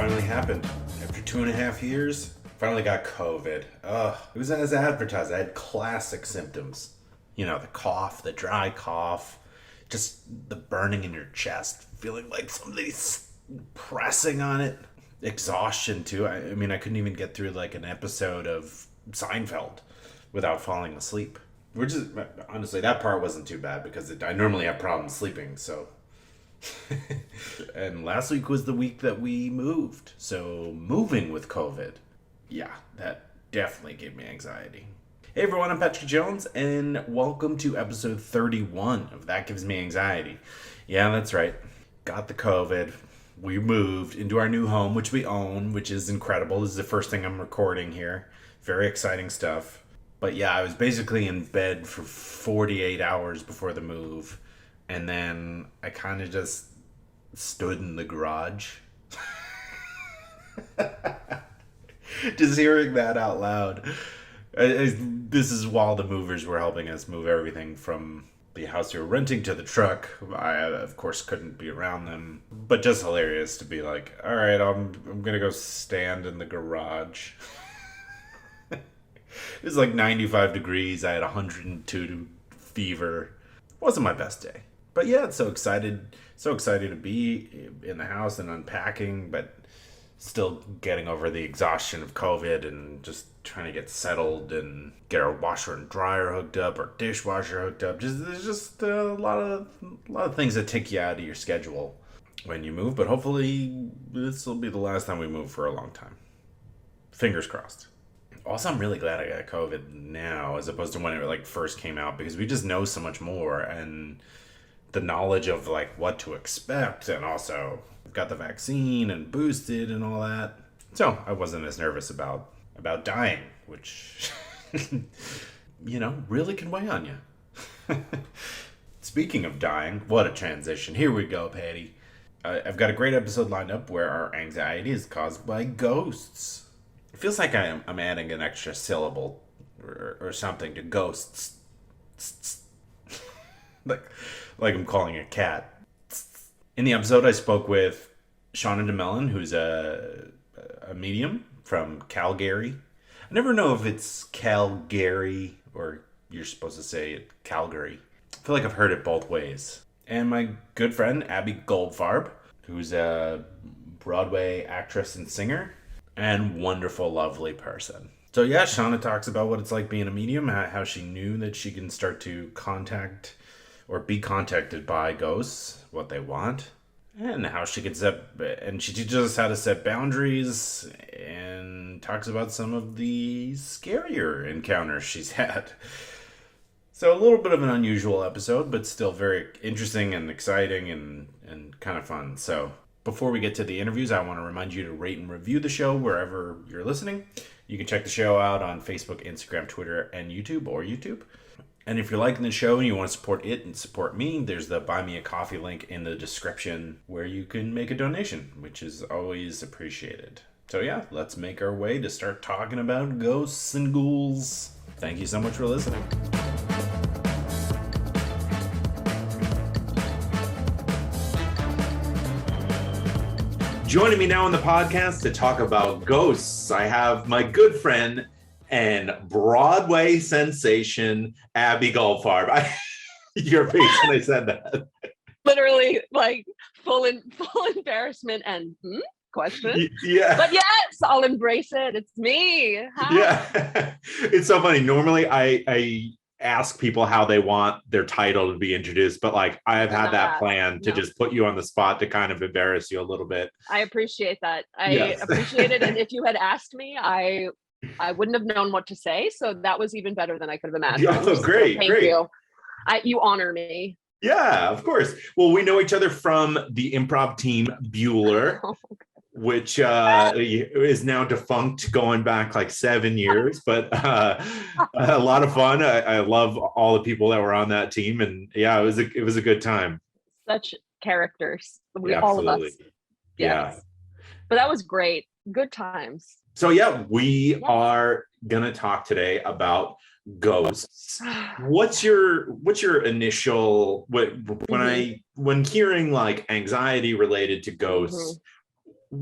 finally happened. After 2.5 years, finally got COVID. It was as advertised. I had classic symptoms. You know, the cough, the dry cough, just the burning in your chest, feeling like somebody's pressing on it. Exhaustion, too. I mean, I couldn't even get through like an episode of Seinfeld without falling asleep. Which is, honestly, that part wasn't too bad because I normally have problems sleeping, so. And last week was the week that we moved. So moving with COVID, yeah, that definitely gave me anxiety. Hey everyone, I'm Patrick Jones, and welcome to episode 31 of That Gives Me Anxiety. Yeah, that's right. Got the COVID. We moved into our new home, which we own, which is incredible. This is the first thing I'm recording here. Very exciting stuff. But yeah, I was basically in bed for 48 hours before the move. And then I kind of just stood in the garage. Just hearing that out loud. This is while the movers were helping us move everything from the house we were renting to the truck. I, of course, couldn't be around them. But just hilarious to be like, all right, I'm going to go stand in the garage. It was like 95 degrees. I had 102 fever. Wasn't my best day. But yeah, so excited to be in the house and unpacking, but still getting over the exhaustion of COVID and just trying to get settled and get our washer and dryer hooked up, our dishwasher hooked up. There's just a lot of things that take you out of your schedule when you move. But hopefully this will be the last time we move for a long time. Fingers crossed. Also, I'm really glad I got COVID now as opposed to when it like first came out, because we just know so much more, and the knowledge of like what to expect, and also we've got the vaccine and boosted and all that. So I wasn't as nervous about dying, which you know, really can weigh on you. Speaking of dying, what a transition. Here we go, Patty. I've got a great episode lined up where our anxiety is caused by ghosts. It feels like I'm adding an extra syllable or something to ghosts. like I'm calling a cat. In the episode, I spoke with Shauna Domalain, who's a medium from Calgary. I never know if it's Calgary or you're supposed to say it Calgary. I feel like I've heard it both ways. And my good friend, Abby Goldfarb, who's a Broadway actress and singer. And wonderful, lovely person. So yeah, Shauna talks about what it's like being a medium, how she knew that she can start to contact or be contacted by ghosts, what they want, and how she can she teaches us how to set boundaries, and talks about some of the scarier encounters she's had. So a little bit of an unusual episode, but still very interesting and exciting and kind of fun. So before we get to the interviews, I want to remind you to rate and review the show wherever you're listening. You can check the show out on Facebook, Instagram, Twitter, and YouTube. And if you're liking the show and you want to support it and support me, there's the Buy Me a Coffee link in the description where you can make a donation, which is always appreciated. So yeah, let's make our way to start talking about ghosts and ghouls. Thank you so much for listening. Joining me now on the podcast to talk about ghosts, I have my good friend and Broadway sensation, Abby Goldfarb. Your face when I said that. Literally, like full embarrassment and question. Yeah. But yes, I'll embrace it. It's me. Hi. Yeah. It's so funny. Normally, I ask people how they want their title to be introduced, but like I've had that plan to just put you on the spot to kind of embarrass you a little bit. I appreciate that. I appreciate it. And if you had asked me, I wouldn't have known what to say. So that was even better than I could have imagined. Oh, great. Thank you. You honor me. Yeah, of course. Well, we know each other from the improv team Bueller, which is now defunct, going back like 7 years, but a lot of fun. I love all the people that were on that team, and yeah, it was a good time. Such characters, all of us. Yes. Yeah, but that was great. Good times. So yeah, we are gonna talk today about ghosts. What's your initial when hearing like anxiety related to ghosts?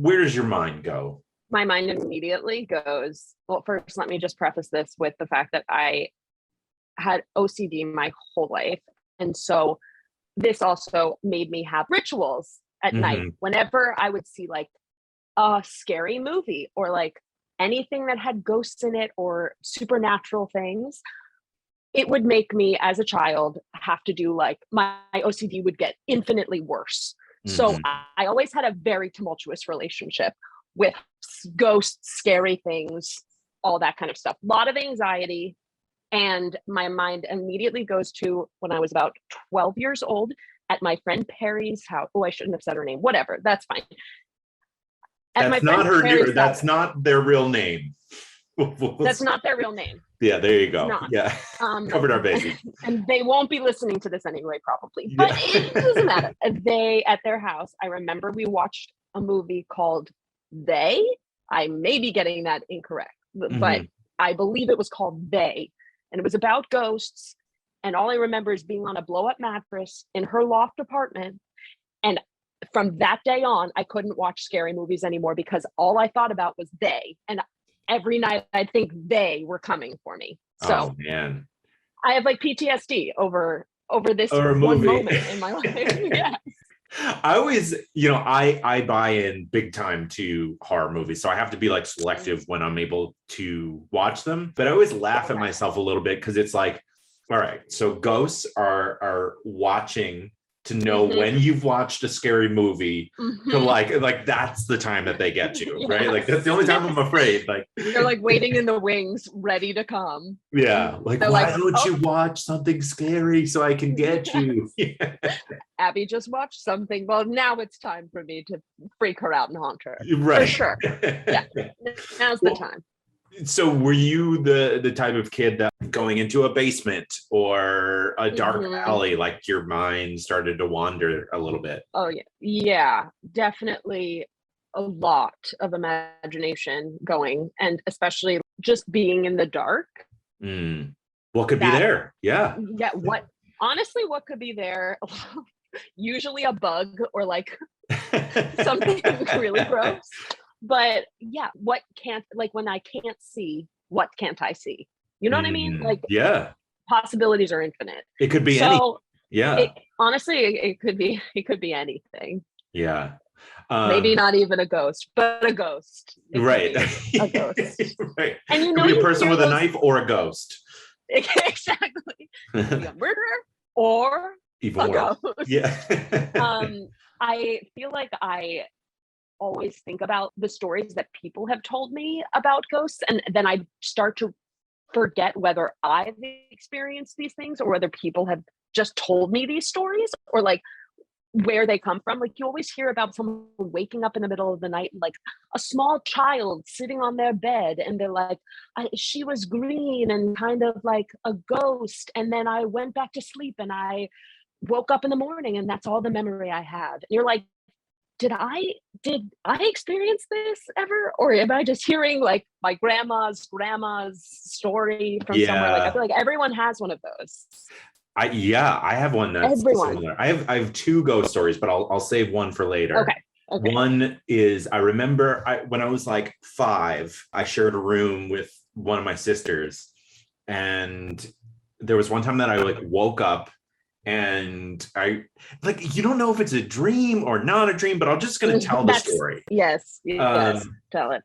where does your mind go? My mind immediately goes, well, first, let me just preface this with the fact that I had OCD my whole life. And so this also made me have rituals at night whenever I would see like a scary movie or like anything that had ghosts in it or supernatural things. It would make me as a child have to do like my OCD would get infinitely worse. So I always had a very tumultuous relationship with ghosts, scary things, all that kind of stuff. A lot of anxiety. And my mind immediately goes to when I was about 12 years old at my friend Perry's house. Oh, I shouldn't have said her name. Whatever. That's fine. That's not her name. That's not their real name. That's not their real name. Yeah, there you go. Yeah. Covered our bases. And they won't be listening to this anyway, probably. But it doesn't matter. At their house, I remember we watched a movie called They. I may be getting that incorrect, but I believe it was called They. And it was about ghosts. And all I remember is being on a blow-up mattress in her loft apartment. And from that day on, I couldn't watch scary movies anymore because all I thought about was they. And every night I'd think they were coming for me. So man, I have like PTSD over this one moment in my life. Yeah. I always, I buy in big time to horror movies. So I have to be like selective when I'm able to watch them. But I always laugh at myself a little bit because it's like, all right, so ghosts are watching to know when you've watched a scary movie to like that's the time that they get you, right? Like that's the only time I'm afraid. Like they're like waiting in the wings, ready to come. Yeah, like they're why don't you watch something scary so I can get you? Abby just watched something. Well, now it's time for me to freak her out and haunt her. Right. For sure. Yeah. Now's the time. So were you the type of kid that going into a basement or a dark alley, like your mind started to wander a little bit? Oh, yeah. Yeah, definitely a lot of imagination going, and especially just being in the dark. What could be there? Yeah. Yeah. What could be there? Usually a bug or like something really gross. But yeah, when I can't see, what can't I see? You know what I mean? Like, yeah, possibilities are infinite. It could be any. Yeah. Honestly, it could be anything. Yeah. Maybe not even a ghost, but a ghost. Right. A ghost. Right. And it could be a person with a knife or a ghost. Exactly. A murderer or even worse. Ghost. Yeah. I feel like I always think about the stories that people have told me about ghosts, and then I start to forget whether I've experienced these things or whether people have just told me these stories or like where they come from. Like you always hear about someone waking up in the middle of the night, like a small child sitting on their bed, and they're like, she was green and kind of like a ghost, and then I went back to sleep and I woke up in the morning and that's all the memory I have. And you're like, did I experience this ever? Or am I just hearing like my grandma's story from somewhere? Like I feel like everyone has one of those. I have one that's similar. I have two ghost stories, but I'll save one for later. Okay. One is I remember when I was like 5, I shared a room with one of my sisters, and there was one time that I like woke up and I like, you don't know if it's a dream or not a dream, but I'm just going to tell the story. Yes. Tell it.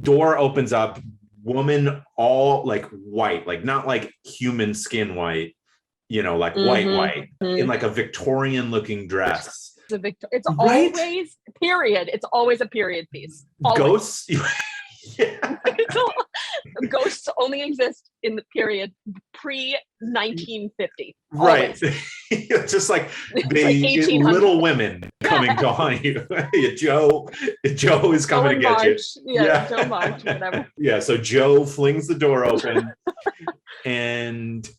Door opens up, woman all like white, like not like human skin white, like white, in like a Victorian looking dress. It's always period. It's always a period piece. Always. Ghosts. Yeah. Ghosts only exist in the period pre-1950. Right. Just like the Little Women coming to haunt you. Joe is coming to get you. Yeah, Joe March, whatever. Yeah, so Joe flings the door open and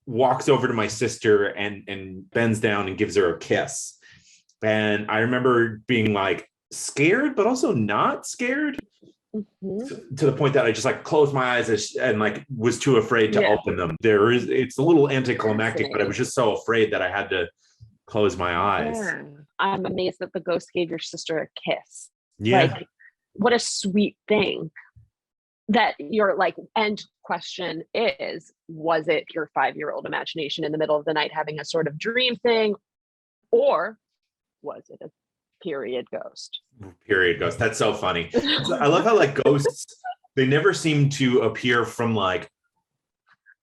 walks over to my sister and bends down and gives her a kiss. And I remember being like scared, but also not scared. To the point that I just like closed my eyes and like was too afraid to open them. It's a little anticlimactic, but I was just so afraid that I had to close my eyes. Yeah. I'm amazed that the ghost gave your sister a kiss. Yeah. Like, what a sweet thing that your like end question is, was it your 5-year-old imagination in the middle of the night having a sort of dream thing, or was it a period ghost? Period ghost. That's so funny. I love how like ghosts, they never seem to appear from like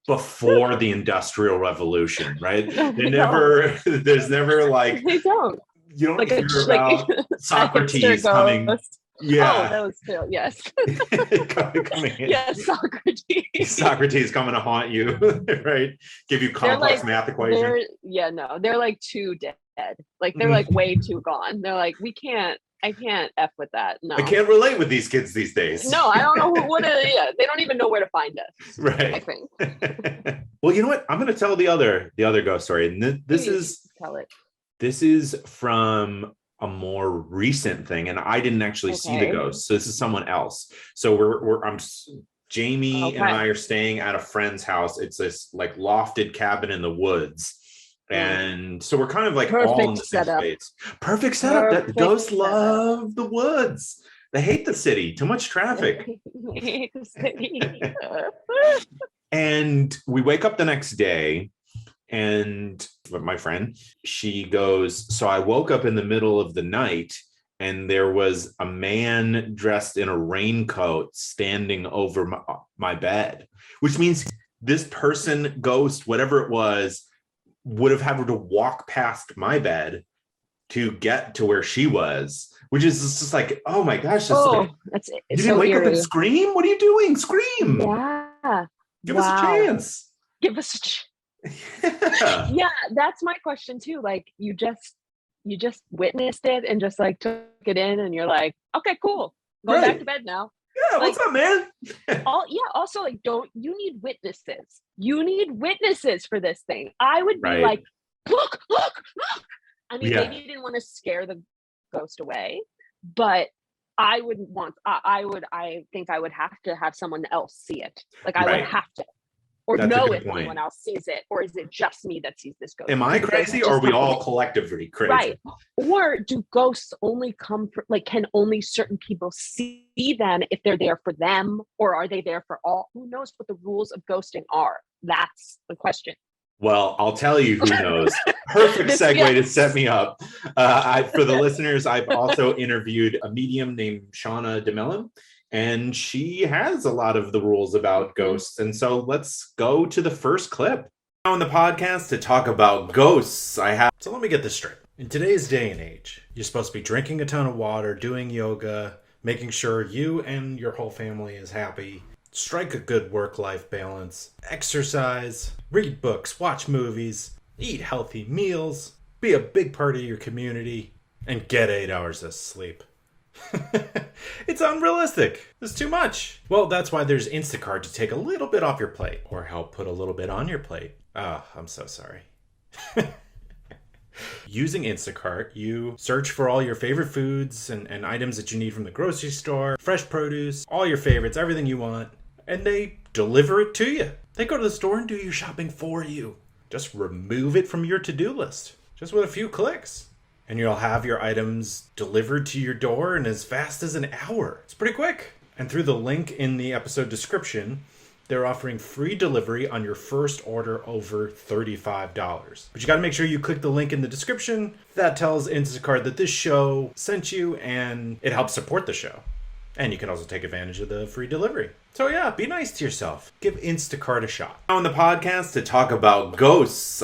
before the Industrial Revolution, right? No, They they don't. never, there's never like, They don't. you don't Like a hear like about a hipster Socrates coming. ghost. Oh, Yeah. those too. Yes. coming in. Yes, Socrates. Socrates coming to haunt you, right? Give you They're complex like math equations. they're like too dead. Like they're like way too gone. They're like, I can't F with that. No. I can't relate with these kids these days. No, I don't know they don't even know where to find us. Right. I think. Well, you know what? I'm going to tell the other ghost story. And Please tell it. this is from a more recent thing, and I didn't actually see the ghost. So this is someone else. So Jamie and I are staying at a friend's house. It's this like lofted cabin in the woods. And so we're kind of like all in the same space. Perfect setup. That ghosts love the woods. They hate the city. Too much traffic. They hate the city. And we wake up the next day, and my friend, she goes, so I woke up in the middle of the night, and there was a man dressed in a raincoat standing over my bed, which means this person, ghost, whatever it was, would have had to walk past my bed to get to where she was, which is just like, oh my gosh. You didn't wake up and scream? What are you doing? Scream. Yeah. Give us a chance. Give us a chance. Yeah, that's my question too. Like you just witnessed it and just like took it in, and you're like, okay, cool. Going back to bed now. Yeah, like, what's up, man? Also, like, don't you need witnesses? You need witnesses for this thing. I would be like, look. I mean, maybe you didn't want to scare the ghost away, but I think I would have to have someone else see it. Like I would have to, or that's know if anyone else sees it, or is it just me that sees this ghost? Am I crazy, or are we all collectively crazy? Right. Or do ghosts only come for, like, can only certain people see them if they're there for them, or are they there for all? Who knows what the rules of ghosting are? That's the question. Well, I'll tell you who knows. Perfect segue to set me up. For the listeners, I've also interviewed a medium named Shauna Domalain, and she has a lot of the rules about ghosts. And so let's go to the first clip. Now on the podcast to talk about ghosts, So let me get this straight. In today's day and age, you're supposed to be drinking a ton of water, doing yoga, making sure you and your whole family is happy, strike a good work-life balance, exercise, read books, watch movies, eat healthy meals, be a big part of your community, and get 8 hours of sleep. It's unrealistic. It's too much. Well, that's why there's Instacart to take a little bit off your plate, or help put a little bit on your plate. Oh, I'm so sorry. Using Instacart, you search for all your favorite foods and items that you need from the grocery store, fresh produce, all your favorites, everything you want, and they deliver it to you. They go to the store and do your shopping for you. Just remove it from your to-do list, just with a few clicks. And you'll have your items delivered to your door in as fast as an hour. It's pretty quick. And through the link in the episode description, they're offering free delivery on your first order over $35. But you got to make sure you click the link in the description. That tells Instacart that this show sent you, and it helps support the show. And you can also take advantage of the free delivery. So yeah, be nice to yourself. Give Instacart a shot. Now on the podcast to talk about ghosts,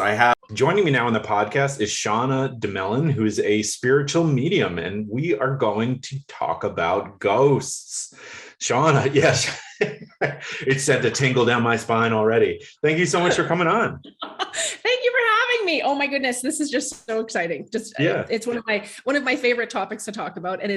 joining me now on the podcast is Shauna Domalain, who is a spiritual medium, and we are going to talk about ghosts. Shauna, yes, it sent a tingle down my spine already. Thank you so much for coming on. Thank you for having me. Oh my goodness, this is just so exciting. It's one of my favorite topics to talk about, and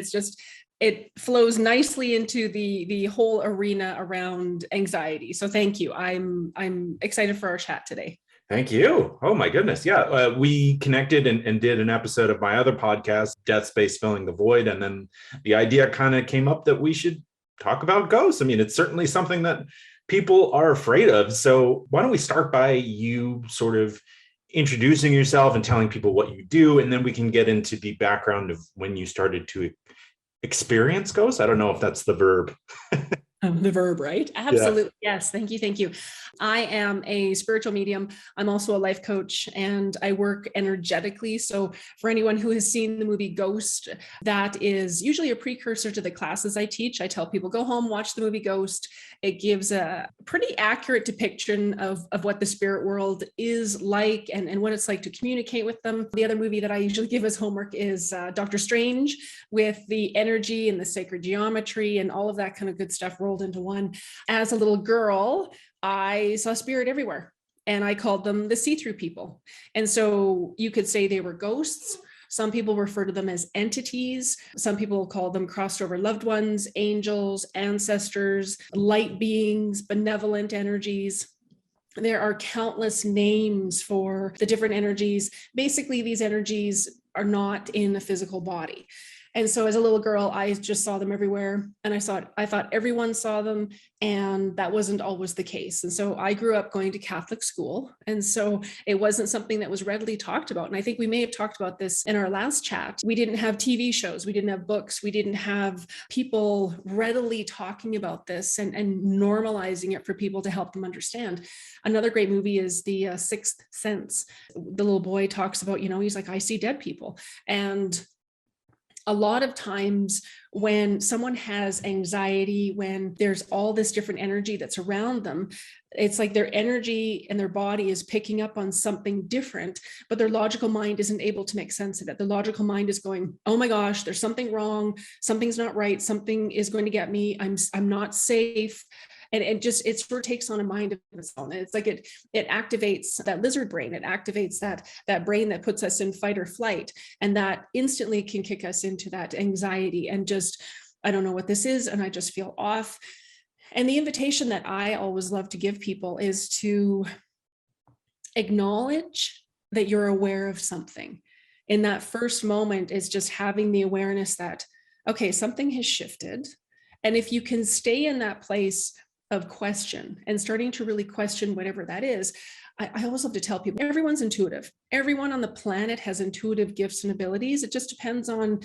it flows nicely into the whole arena around anxiety. So thank you. I'm excited for our chat today. Thank you. Oh my goodness. Yeah. We connected and did an episode of my other podcast, Death Space Filling the Void. And then the idea kind of came up that we should talk about ghosts. I mean, it's certainly something that people are afraid of. So why don't we start by you sort of introducing yourself and telling people what you do, and then we can get into the background of when you started to experience ghosts. I don't know if that's the verb. The verb, right? Absolutely. Yeah. Yes. Thank you. Thank you. I am a spiritual medium. I'm also a life coach and I work energetically. So for anyone who has seen the movie Ghost, that is usually a precursor to the classes I teach. I tell people, go home, watch the movie Ghost. It gives a pretty accurate depiction of what the spirit world is like and what it's like to communicate with them. The other movie that I usually give as homework is Doctor Strange, with the energy and the sacred geometry and all of that kind of good stuff rolled into one. As a little girl, I saw spirit everywhere and I called them the see-through people. And so you could say they were ghosts. Some people refer to them as entities. Some people call them crossed over loved ones, angels, ancestors, light beings, benevolent energies. There are countless names for the different energies. Basically, these energies are not in the physical body. And so as a little girl, I just saw them everywhere. And I thought everyone saw them, and that wasn't always the case. And so I grew up going to Catholic school. And so it wasn't something that was readily talked about. And I think we may have talked about this in our last chat. We didn't have TV shows. We didn't have books. We didn't have people readily talking about this and normalizing it for people to help them understand. Another great movie is The Sixth Sense. The little boy talks about, he's like, I see dead people. And a lot of times when someone has anxiety, when there's all this different energy that's around them, it's like their energy and their body is picking up on something different, but their logical mind isn't able to make sense of it. The logical mind is going, oh my gosh, there's something wrong. Something's not right. Something is going to get me. I'm not safe. And it sort of takes on a mind of its own. It's like it activates that lizard brain. It activates that brain that puts us in fight or flight. And that instantly can kick us into that anxiety and just, I don't know what this is. And I just feel off. And the invitation that I always love to give people is to acknowledge that you're aware of something. In that first moment is just having the awareness that, okay, something has shifted. And if you can stay in that place of question and starting to really question whatever that is, I always love to tell people, everyone's intuitive. Everyone on the planet has intuitive gifts and abilities. It just depends on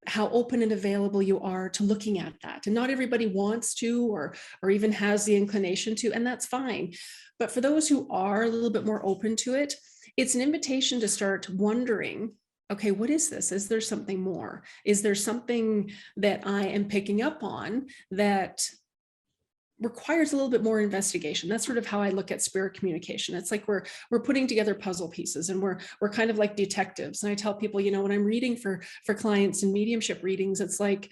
how open and available you are to looking at that. And not everybody wants to or even has the inclination to, and that's fine. But for those who are a little bit more open to it, it's an invitation to start wondering, okay, what is this? Is there something more? Is there something that I am picking up on that requires a little bit more investigation? That's sort of how I look at spirit communication. It's like we're putting together puzzle pieces and we're kind of like detectives. And I tell people, when I'm reading for clients and mediumship readings, it's like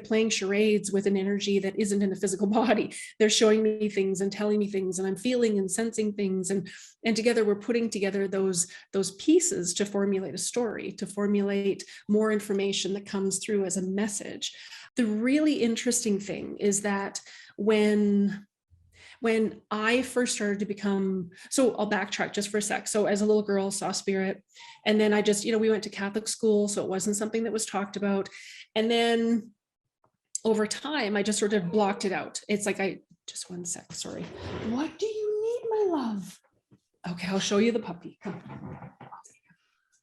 playing charades with an energy that isn't in a physical body. They're showing me things and telling me things, and I'm feeling and sensing things. And together we're putting together those pieces to formulate a story, to formulate more information that comes through as a message. The really interesting thing is that when I first started to become, so I'll backtrack just for a sec. So as a little girl, saw spirit. And then I just, we went to Catholic school, so it wasn't something that was talked about. And then over time, I just sort of blocked it out. It's like, just one sec, sorry. What do you need, my love? Okay, I'll show you the puppy. Come.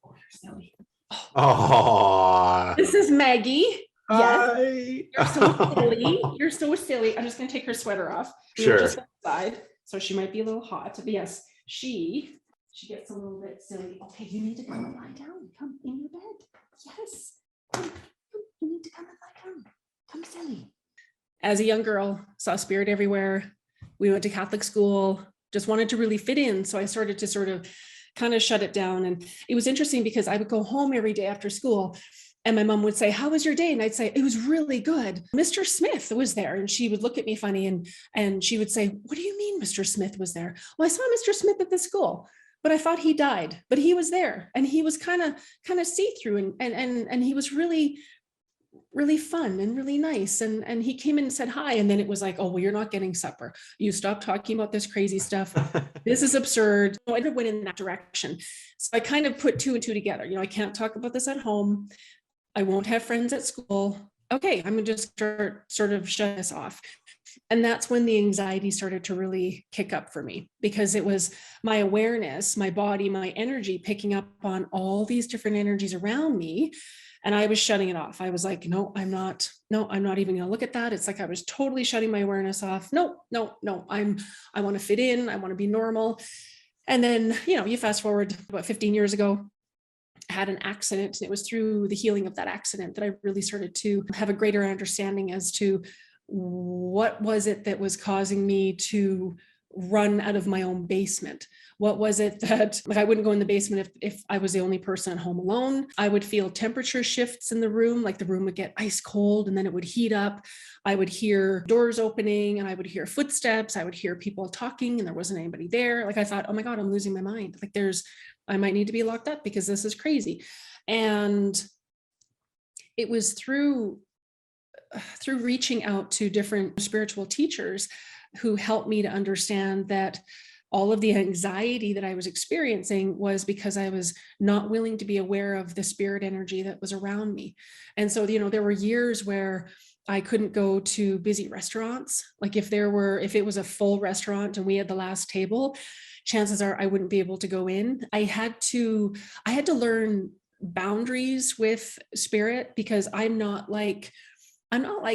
Oh, you're silly. Oh. This is Maggie. Yes. You're so silly. You're so silly. I'm just going to take her sweater off. Sure. Just outside, so she might be a little hot. But yes, she gets a little bit silly. Okay, you need to come and lie down. Come in your bed. Yes. Come. You need to come and lie down. Come, silly. As a young girl, saw spirit everywhere. We went to Catholic school. Just wanted to really fit in. So I started to sort of kind of shut it down. And it was interesting because I would go home every day after school. And my mom would say, how was your day? And I'd say, it was really good. Mr. Smith was there. And she would look at me funny and she would say, what do you mean Mr. Smith was there? Well, I saw Mr. Smith at the school, but I thought he died, but he was there. And he was kind of see-through and he was really, really fun and really nice. And he came in and said hi. And then it was like, oh, well, you're not getting supper. You stop talking about this crazy stuff. This is absurd. I went in that direction. So I kind of put two and two together. I can't talk about this at home. I won't have friends at school. Okay, I'm going to just sort of shut this off. And that's when the anxiety started to really kick up for me, because it was my awareness, my body, my energy picking up on all these different energies around me. And I was shutting it off. I was like, no, I'm not even going to look at that. It's like I was totally shutting my awareness off. No, I want to fit in. I want to be normal. And then, you fast forward about 15 years ago, I had an accident, and it was through the healing of that accident that I really started to have a greater understanding as to what was it that was causing me to run out of my own basement. What was it that, like, I wouldn't go in the basement if I was the only person at home alone. I would feel temperature shifts in the room, like the room would get ice cold and then it would heat up. I would hear doors opening and I would hear footsteps. I would hear people talking and there wasn't anybody there. Like I thought, oh my God, I'm losing my mind. Like I might need to be locked up because this is crazy. And it was through reaching out to different spiritual teachers who helped me to understand that all of the anxiety that I was experiencing was because I was not willing to be aware of the spirit energy that was around me. And so, there were years where I couldn't go to busy restaurants. Like if it was a full restaurant and we had the last table, chances are I wouldn't be able to go in. I had to learn boundaries with spirit, because I'm not like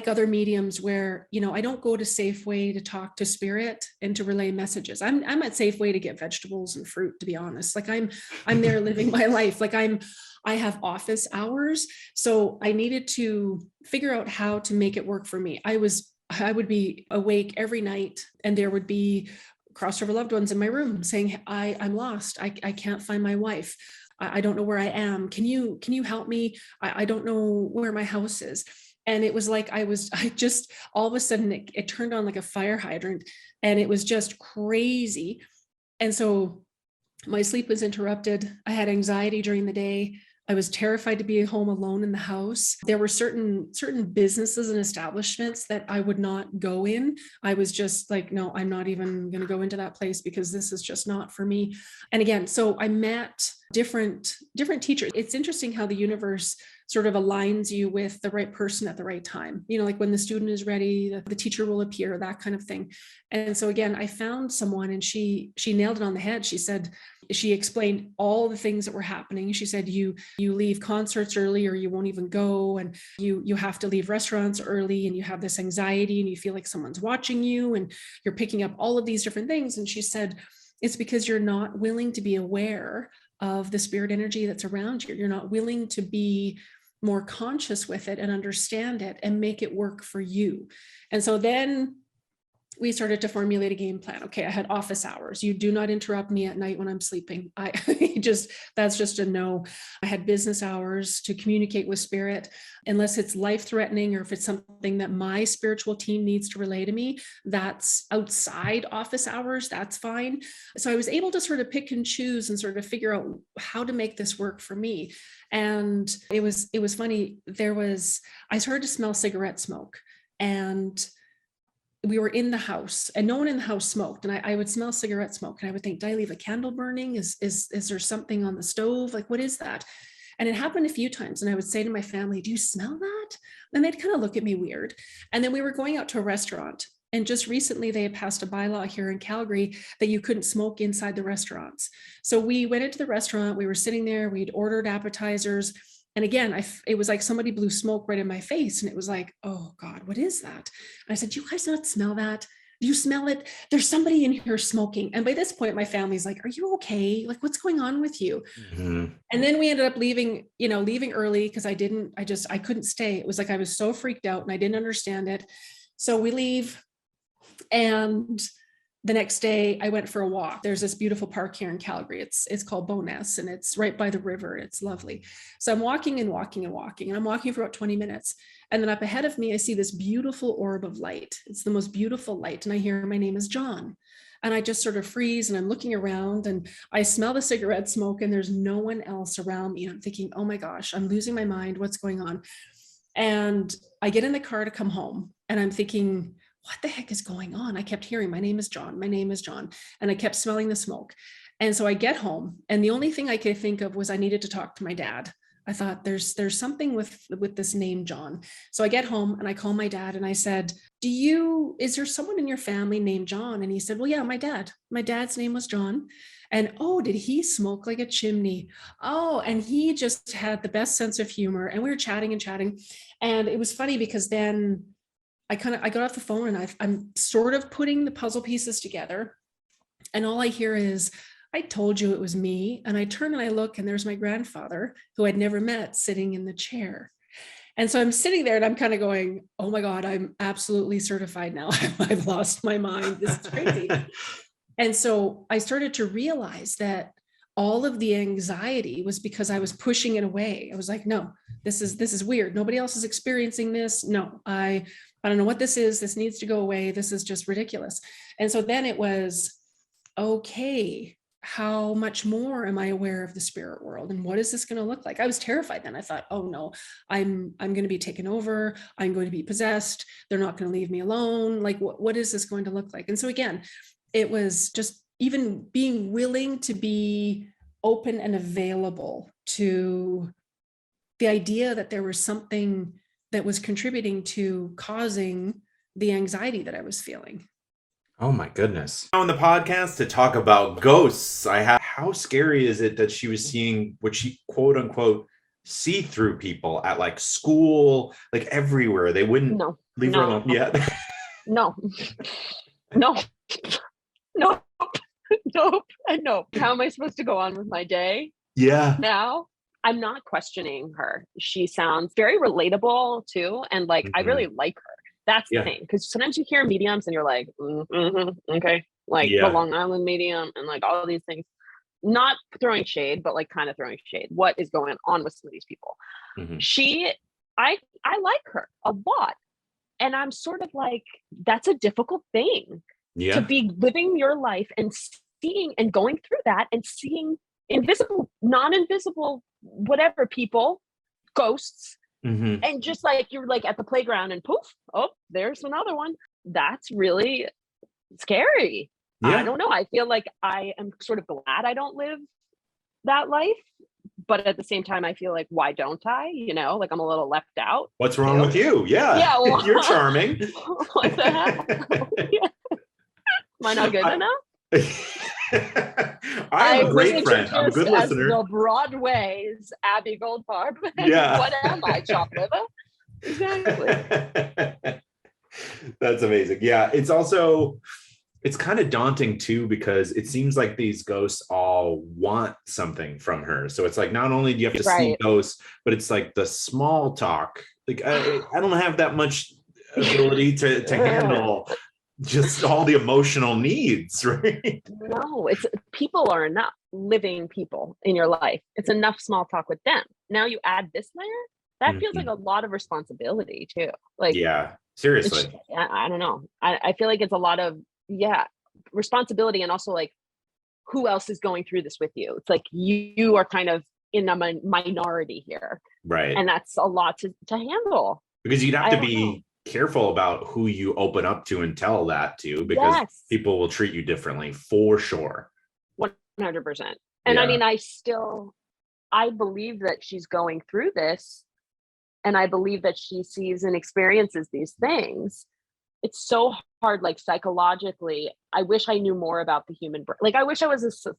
other mediums where, I don't go to Safeway to talk to spirit and to relay messages. I'm at Safeway to get vegetables and fruit, to be honest. Like I'm there living my life. Like I have office hours. So I needed to figure out how to make it work for me. I would be awake every night and there would be crossover loved ones in my room saying, I'm lost. I can't find my wife. I don't know where I am. Can you help me? I don't know where my house is. And it was like, I just, all of a sudden it turned on like a fire hydrant, and it was just crazy. And so my sleep was interrupted. I had anxiety during the day. I was terrified to be home alone in the house. There were certain businesses and establishments that I would not go in. I was just like, no, I'm not even going to go into that place because this is just not for me. And again, so I met different teachers. It's interesting how the universe sort of aligns you with the right person at the right time. Like when the student is ready, the teacher will appear, that kind of thing. And so again, I found someone and she nailed it on the head. She explained all the things that were happening. She said, you leave concerts early or you won't even go. And you have to leave restaurants early, and you have this anxiety and you feel like someone's watching you and you're picking up all of these different things. And she said, it's because you're not willing to be aware of the spirit energy that's around you. You're not willing to be more conscious with it and understand it and make it work for you. And so then we started to formulate a game plan. Okay, I had office hours. You do not interrupt me at night when I'm sleeping. That's just a no. I had business hours to communicate with spirit, unless it's life-threatening or if it's something that my spiritual team needs to relay to me, that's outside office hours, that's fine. So I was able to sort of pick and choose and sort of figure out how to make this work for me. And it was funny. I started to smell cigarette smoke, and we were in the house and no one in the house smoked. And I would smell cigarette smoke and I would think, did I leave a candle burning? Is there something on the stove? Like, what is that? And it happened a few times. And I would say to my family, do you smell that? And they'd kind of look at me weird. And then we were going out to a restaurant. And just recently they had passed a bylaw here in Calgary that you couldn't smoke inside the restaurants. So we went into the restaurant, we were sitting there, we'd ordered appetizers. And again, it was like somebody blew smoke right in my face. And it was like, oh God, what is that? And I said, you guys not smell that? Do you smell it? There's somebody in here smoking. And by this point, my family's like, are you okay? Like, what's going on with you? Mm-hmm. And then we ended up leaving early because I couldn't stay. It was like, I was so freaked out and I didn't understand it. So we leave, and the next day I went for a walk. There's this beautiful park here in Calgary. It's called Bowness, and it's right by the river. It's lovely. So I'm walking and walking and walking, and I'm walking for about 20 minutes. And then up ahead of me, I see this beautiful orb of light. It's the most beautiful light. And I hear, my name is John. And I just sort of freeze, and I'm looking around and I smell the cigarette smoke, and there's no one else around me. And I'm thinking, oh my gosh, I'm losing my mind. What's going on? And I get in the car to come home, and I'm thinking, what the heck is going on? I kept hearing, my name is John, my name is John. And I kept smelling the smoke. And so I get home, and the only thing I could think of was I needed to talk to my dad. I thought there's something with this name, John. So I get home and I call my dad and I said, is there someone in your family named John? And he said, well, yeah, my dad's name was John. And oh, did he smoke like a chimney? Oh, and he just had the best sense of humor. And we were chatting and chatting. And it was funny because then I got off the phone and I'm sort of putting the puzzle pieces together. And all I hear is, I told you it was me. And I turn and I look, and there's my grandfather, who I'd never met, sitting in the chair. And so I'm sitting there and I'm kind of going, oh my God, I'm absolutely certified now. I've lost my mind. This is crazy. And so I started to realize that all of the anxiety was because I was pushing it away. I was like, no, this is weird. Nobody else is experiencing this. No, I don't know what this is. This needs to go away. This is just ridiculous. And so then it was, okay, how much more am I aware of the spirit world, and what is this going to look like? I was terrified then. I thought, oh no, I'm going to be taken over. I'm going to be possessed. They're not going to leave me alone. Like, what is this going to look like? And so again, it was just even being willing to be open and available to the idea that there was something that was contributing to causing the anxiety that I was feeling. Oh my goodness. On the podcast to talk about ghosts, how scary is it that she was seeing what she quote unquote see through people at like school, like everywhere? They wouldn't leave her alone. Yeah. No. How am I supposed to go on with my day? Yeah. Now I'm not questioning her. She sounds very relatable too. And like, I really like her. That's the thing. Because sometimes you hear mediums and you're like, okay, like the Long Island medium and like all of these things. Not throwing shade, but like kind of throwing shade. What is going on with some of these people? I like her a lot. And I'm sort of like, that's a difficult thing to be living your life and seeing and going through that and seeing invisible, non-invisible, whatever people, ghosts, and just like you're like at the playground and poof, oh, there's another one. That's really scary. I don't know. I feel like I am sort of glad I don't live that life. But at the same time, I feel like, why don't I? You know, like I'm a little left out. What's wrong with you? Yeah, well, you're charming. What the hell? Am I not good enough? I'm a great friend. I'm a good listener. The Broadway's Abby Goldfarb. What am I, chopped liver? Exactly. That's amazing. Yeah, it's kind of daunting too, because it seems like these ghosts all want something from her. So it's like, not only do you have to see ghosts, but it's like the small talk. Like I don't have that much ability to handle just all the emotional needs, right? No, it's people are enough living people in your life. It's enough small talk with them. Now you add this layer, that feels like a lot of responsibility too. Like, yeah, seriously. I don't know. I feel like it's a lot of responsibility, and also like, who else is going through this with you? It's like you are kind of in a minority here, right? And that's a lot to handle, because you'd have to be careful about who you open up to and tell that to, because people will treat you differently for sure. 100%. And I mean, I believe that she's going through this, and I believe that she sees and experiences these things. It's so hard, like psychologically. I wish I knew more about the human brain. Like I wish I was a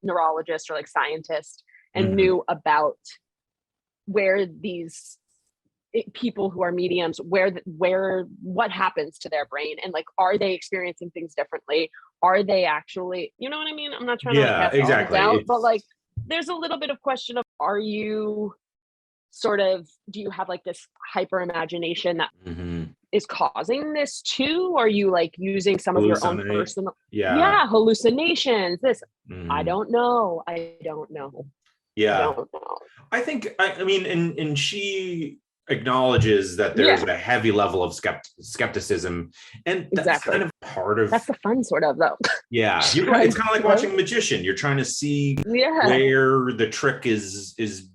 neurologist or like scientist and knew about where these people who are mediums, what happens to their brain, and like, are they experiencing things differently? Are they actually, you know what I mean? I'm not trying to cast all doubt, but like, there's a little bit of question of, are you sort of, do you have like this hyper imagination that is causing this too? Are you like using some of your own personal hallucinations? I don't know. I don't know. I think I mean, and she acknowledges that there's a heavy level of skepticism, and that's kind of part of, that's the fun sort of, though. It's kind of like watching a magician. You're trying to see where the trick is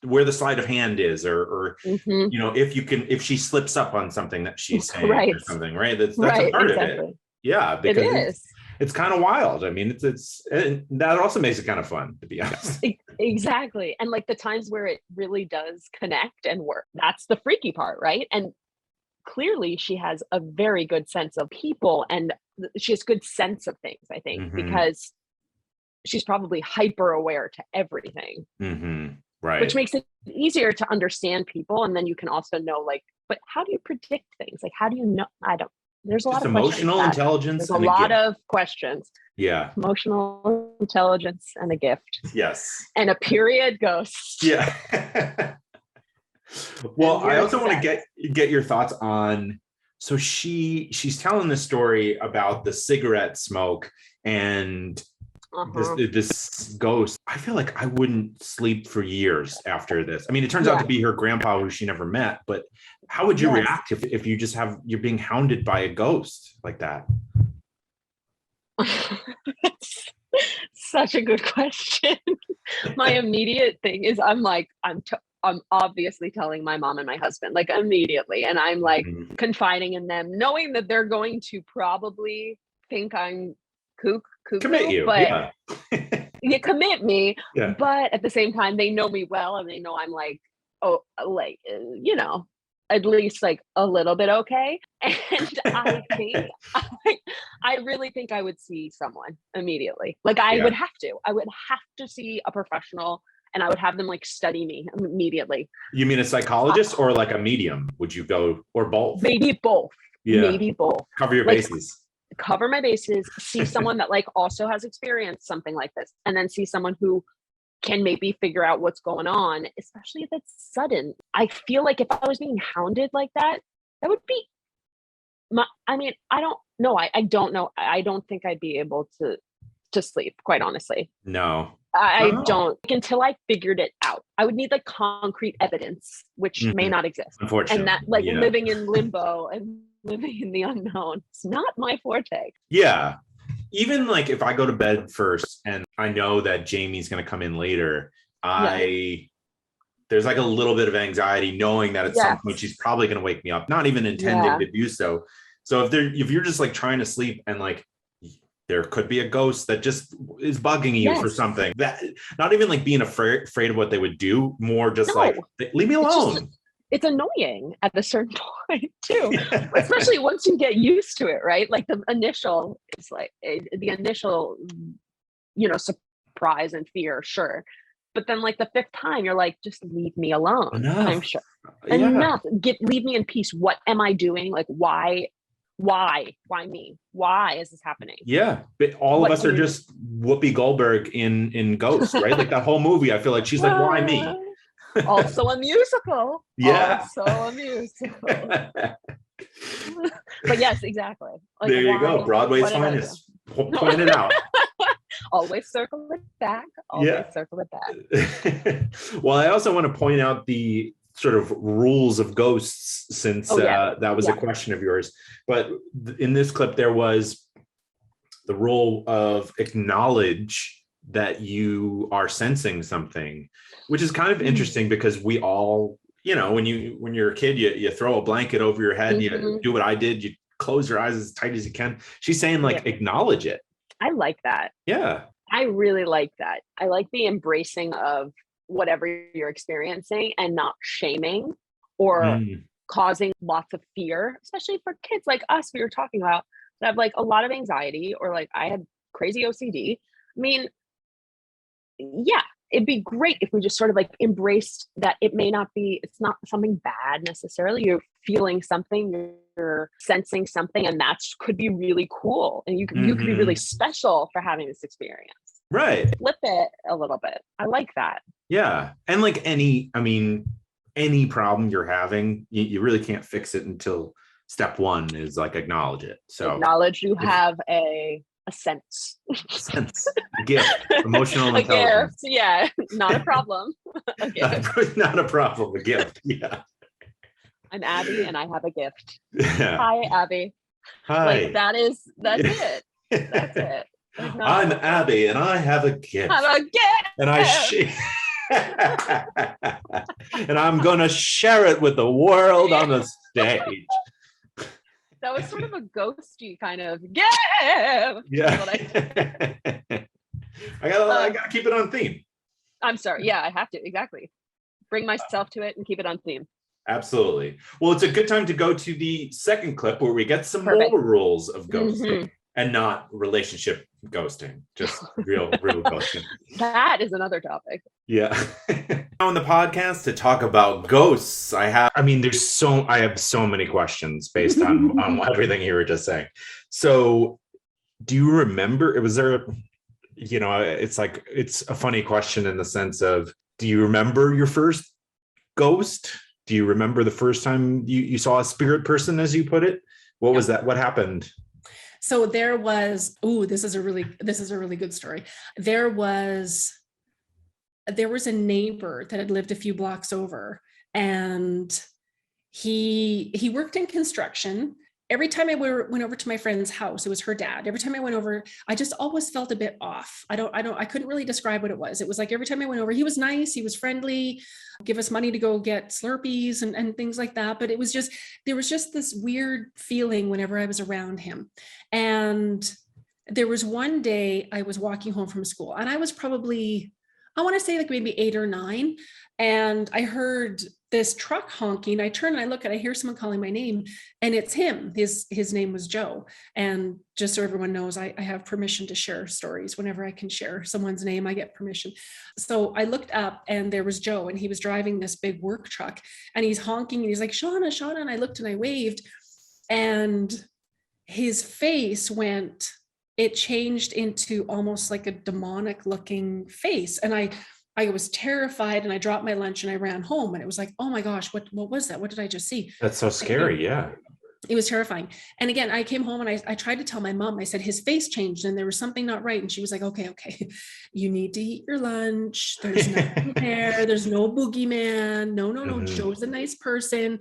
where the sleight of hand is, or you know, if she slips up on something that she's saying or something, right? That's a part of it. Because it is. It's kind of wild. I mean, it's that also makes it kind of fun, to be honest. Exactly. And like the times where it really does connect and work, that's the freaky part, right? And clearly she has a very good sense of people, and she has good sense of things, I think, because she's probably hyper aware to everything. Mm-hmm. Right. Which makes it easier to understand people. And then you can also know, like, but how do you predict things? Like, how do you know? There's a lot of emotional intelligence. There's a lot of questions. Yeah. Emotional intelligence and a gift. Yes. And a period ghost. Yeah. Well, I also want to get your thoughts on, so she's telling this story about the cigarette smoke and this ghost. I feel like I wouldn't sleep for years after this. I mean, it turns out to be her grandpa, who she never met, but how would you react if you just you're being hounded by a ghost like that? Such a good question. My immediate thing is I'm obviously telling my mom and my husband, like, immediately. And I'm like confiding in them, knowing that they're going to probably think I'm cuckoo, commit you, but you commit me. Yeah. But at the same time, they know me well, and they know I'm like, at least like a little bit okay. And I think I really think I would see someone immediately. Like I would have to see a professional, and I would have them like study me immediately. You mean a psychologist or like a medium? Would you go, or both? Maybe both. Yeah. Maybe both. Cover your bases. Cover my bases, see someone that like also has experienced something like this, and then see someone who can maybe figure out what's going on, especially if it's sudden. I feel like if I was being hounded like that, that would be I don't know. I don't know. I don't think I'd be able to sleep, quite honestly. No. I don't, until I figured it out. I would need like concrete evidence, which may not exist. Unfortunately. And that living in limbo and living in the unknown, it's not my forte. Yeah. Even like if I go to bed first and I know that Jamie's going to come in later, there's like a little bit of anxiety knowing that at some point she's probably going to wake me up, not even intending to do so. So if you're just like trying to sleep and like there could be a ghost that just is bugging you for something, that not even like being afraid of what they would do, more just like, leave me alone. It's annoying at a certain point too, especially once you get used to it, right? Like the initial, it's like the initial, surprise and fear, sure. But then like the fifth time, you're like, just leave me alone. Enough. I'm sure. Enough. Leave me in peace. What am I doing? Like, why me? Why is this happening? Yeah. But all of us are just Whoopi Goldberg in Ghost, right? Like that whole movie, I feel like she's like, why me? Also a musical. Yeah. Also a musical. But yes, exactly. Like, there you go. Broadway's finest. Point it out. Always circle it back. Circle it back. Well, I also want to point out the sort of rules of ghosts, since that was a question of yours. But in this clip, there was the rule of acknowledge that you are sensing something, which is kind of interesting because we all, when you're a kid, you throw a blanket over your head, you do what I did, you close your eyes as tight as you can. She's saying like, acknowledge it. I like that. Yeah. I really like that. I like the embracing of whatever you're experiencing and not shaming or causing lots of fear, especially for kids like us, we were talking about, that have like a lot of anxiety, or like I had crazy OCD. I mean, yeah, it'd be great if we just sort of like embraced that it's not something bad necessarily. You're feeling something, you're sensing something, and that could be really cool. And you could be really special for having this experience. Right. Flip it a little bit. I like that. Yeah. And like any problem you're having, you really can't fix it until step one is like acknowledge it. So acknowledge you have a sense. A gift, emotional intelligence. A gift, yeah, not a problem. A gift. Not a problem, a gift. Yeah. I'm Abby and I have a gift. Yeah. Hi, Abby. Hi. Like that's it. That's it. Like, I'm Abby and I have a gift. And and I'm gonna share it with the world on the stage. That was sort of a ghosty kind of gift. Yeah. I gotta keep it on theme. I'm sorry. Yeah, I have to. Exactly. Bring myself to it and keep it on theme. Absolutely. Well, it's a good time to go to the second clip where we get some more rules of ghosting. And not relationship ghosting, just real ghosting. That is another topic. Yeah. On the podcast to talk about ghosts, I have so many questions based on everything you were just saying. So do you remember, it's a funny question in the sense of, do you remember your first ghost? Do you remember the first time you saw a spirit person, as you put it? What was that? What happened? So there was, this is a really good story. There was a neighbor that had lived a few blocks over, and he worked in construction. Every time I went over to my friend's house, it was her dad. Every time I went over, I just always felt a bit off. I couldn't really describe what it was. It was like every time I went over, he was nice, he was friendly, give us money to go get Slurpees and things like that. But there was just this weird feeling whenever I was around him. And there was one day I was walking home from school, and I was probably, I want to say like maybe 8 or 9. And I heard this truck honking. I turn and I look and I hear someone calling my name, and it's him. His name was Joe. And just so everyone knows, I have permission to share stories. Whenever I can share someone's name, I get permission. So I looked up, and there was Joe, and he was driving this big work truck, and he's honking, and he's like, Shauna, Shauna. And I looked and I waved, and his face it changed into almost like a demonic looking face. And I was terrified, and I dropped my lunch and I ran home, and it was like, oh my gosh, what was that? What did I just see? That's so scary. Yeah. It was terrifying. And again, I came home and I tried to tell my mom, I said, his face changed and there was something not right. And she was like, okay, you need to eat your lunch. There's nothing there. There's no boogeyman. No. Mm-hmm. Joe's a nice person.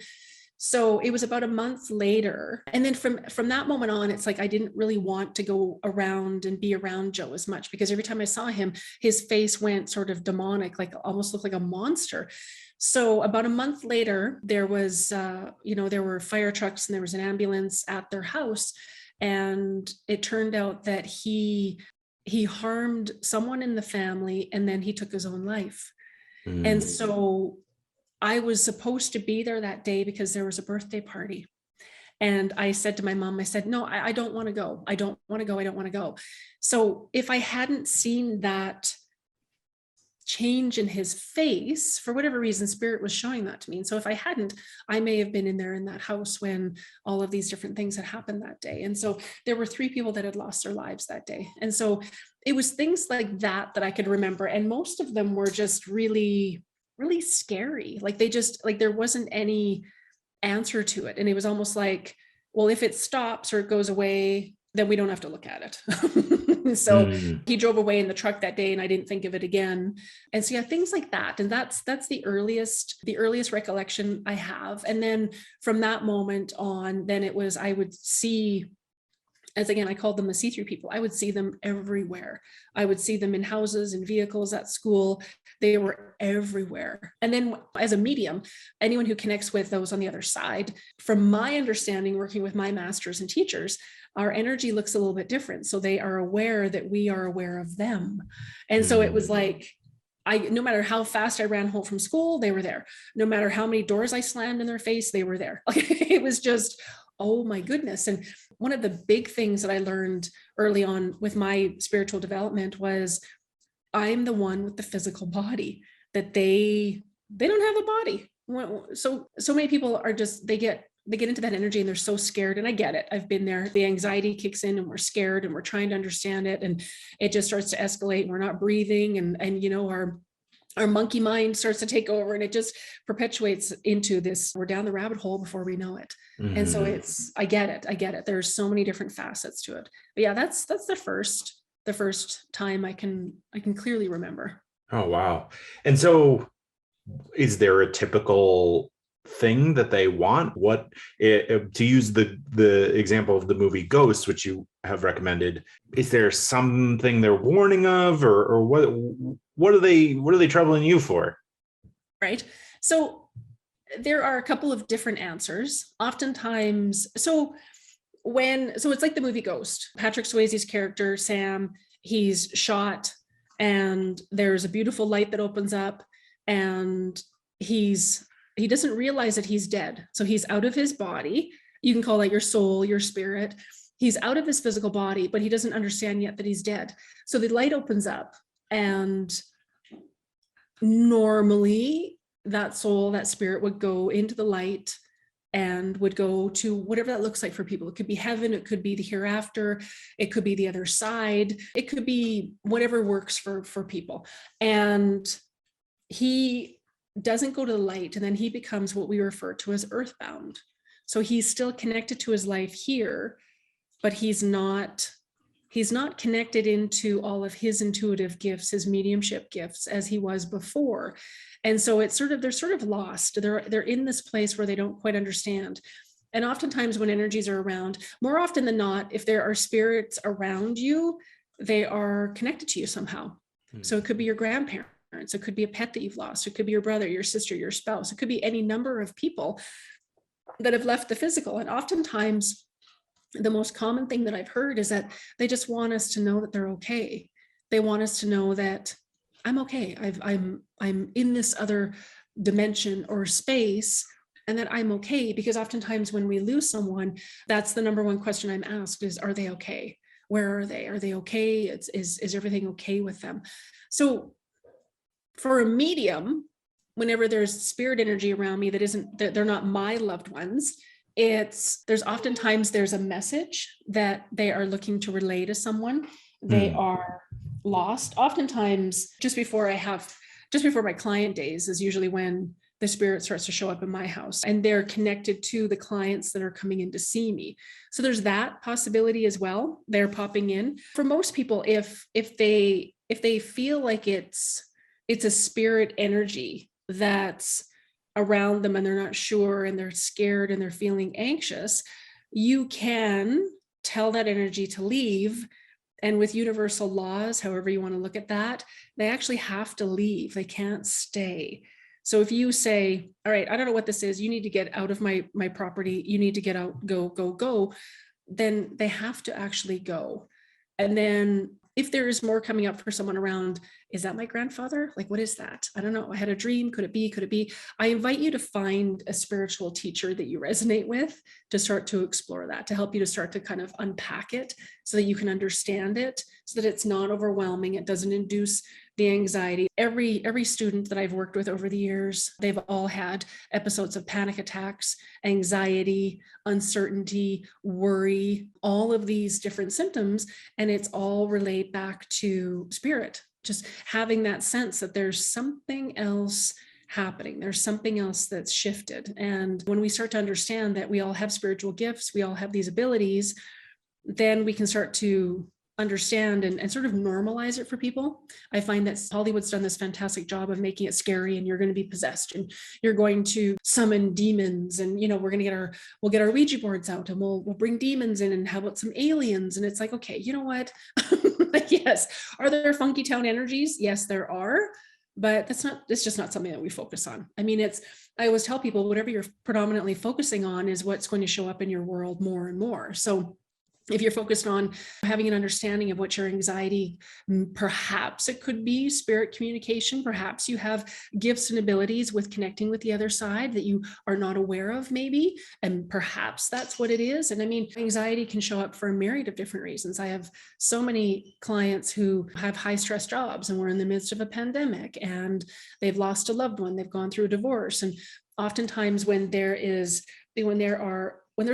So it was about a month later. And then from that moment on, it's like, I didn't really want to go around and be around Joe as much, because every time I saw him, his face went sort of demonic, like almost looked like a monster. So about a month later, there was, there were fire trucks and there was an ambulance at their house. And it turned out that he harmed someone in the family, and then he took his own life. Mm. And so I was supposed to be there that day because there was a birthday party. And I said to my mom, I said, no, I don't want to go. I don't want to go. I don't want to go. So if I hadn't seen that change in his face, for whatever reason, spirit was showing that to me. And so if I hadn't, I may have been in there in that house when all of these different things had happened that day. And so there were 3 people that had lost their lives that day. And so it was things like that I could remember. And most of them were just really, really scary. Like there wasn't any answer to it. And it was almost like, well, if it stops or it goes away, then we don't have to look at it. So he drove away in the truck that day, and I didn't think of it again. And so, yeah, things like that. And that's the earliest recollection I have. And then from that moment on, then it was, I would see, as again, I called them the see-through people. I would see them everywhere. I would see them in houses, in vehicles, at school. They were everywhere. And then as a medium, anyone who connects with those on the other side, from my understanding, working with my masters and teachers, our energy looks a little bit different. So they are aware that we are aware of them. And so it was like, no matter how fast I ran home from school, they were there. No matter how many doors I slammed in their face, they were there. It was just, oh my goodness. And one of the big things that I learned early on with my spiritual development was, I'm the one with the physical body, that they don't have a body. So many people are just, they get into that energy and they're so scared. And I get it. I've been there. The anxiety kicks in and we're scared and we're trying to understand it. And it just starts to escalate and we're not breathing. And our monkey mind starts to take over, and it just perpetuates into this, we're down the rabbit hole before we know it. Mm-hmm. And so I get it. There's so many different facets to it. But yeah, that's the first time I can clearly remember. Oh, wow. And so is there a typical thing that they want? To use the example of the movie Ghosts, which you have recommended, is there something they're warning of, or what are they troubling you for? Right. So there are a couple of different answers. Oftentimes, so it's like the movie Ghost. Patrick Swayze's character, Sam, he's shot and there's a beautiful light that opens up, and he doesn't realize that he's dead. So he's out of his body. You can call that your soul, your spirit. He's out of his physical body, but he doesn't understand yet that he's dead. So the light opens up, and normally that soul, that spirit would go into the light and would go to whatever that looks like for people. It could be heaven, it could be the hereafter, it could be the other side, it could be whatever works for people. And he doesn't go to the light, and then he becomes what we refer to as earthbound. So he's still connected to his life here, but he's not connected into all of his intuitive gifts, his mediumship gifts, as he was before. And so they're sort of lost. They're in this place where they don't quite understand. And oftentimes when energies are around, more often than not, if there are spirits around you, they are connected to you somehow. So it could be your grandparents, it could be a pet that you've lost, it could be your brother, your sister, your spouse, it could be any number of people that have left the physical. And oftentimes the most common thing that I've heard is that they just want us to know that they're okay. They want us to know that I'm okay. I'm in this other dimension or space, and that I'm okay. Because oftentimes when we lose someone, that's the number one question I'm asked is, are they okay? Where are they? Are they okay? Is everything okay with them? So for a medium, whenever there's spirit energy around me that they're not my loved ones, there's a message that they are looking to relay to someone. They are lost. Oftentimes, just before my client days is usually when the spirit starts to show up in my house, and they're connected to the clients that are coming in to see me. So there's that possibility as well. They're popping in. For most people, if they feel like it's a spirit energy that's around them and they're not sure and they're scared and they're feeling anxious, you can tell that energy to leave. And with universal laws, however you want to look at that, they actually have to leave. They can't stay. So if you say, all right, I don't know what this is, you need to get out of my property, you need to get out, go, then they have to actually go. And then if there is more coming up for someone around, is that my grandfather? Like, what is that? I don't know. I had a dream. Could it be? I invite you to find a spiritual teacher that you resonate with to start to explore that, to help you to start to kind of unpack it so that you can understand it, so that it's not overwhelming. It doesn't induce the anxiety. Every student that I've worked with over the years, they've all had episodes of panic attacks, anxiety, uncertainty, worry, all of these different symptoms. And it's all relayed back to spirit, just having that sense that there's something else happening. There's something else that's shifted. And when we start to understand that we all have spiritual gifts, we all have these abilities, then we can start to understand and sort of normalize it for people. I find that Hollywood's done this fantastic job of making it scary, and you're going to be possessed and you're going to summon demons, and we're going to get our Ouija boards out and we'll bring demons in, and how about some aliens? And it's like, okay, you know what? Yes. Are there funky town energies? Yes, there are. But it's just not something that we focus on. I mean, I always tell people, whatever you're predominantly focusing on is what's going to show up in your world more and more. So if you're focused on having an understanding of what your anxiety, perhaps it could be spirit communication. Perhaps you have gifts and abilities with connecting with the other side that you are not aware of, maybe. And perhaps that's what it is. And I mean, anxiety can show up for a myriad of different reasons. I have so many clients who have high stress jobs, and we're in the midst of a pandemic, and they've lost a loved one. They've gone through a divorce. And oftentimes when there's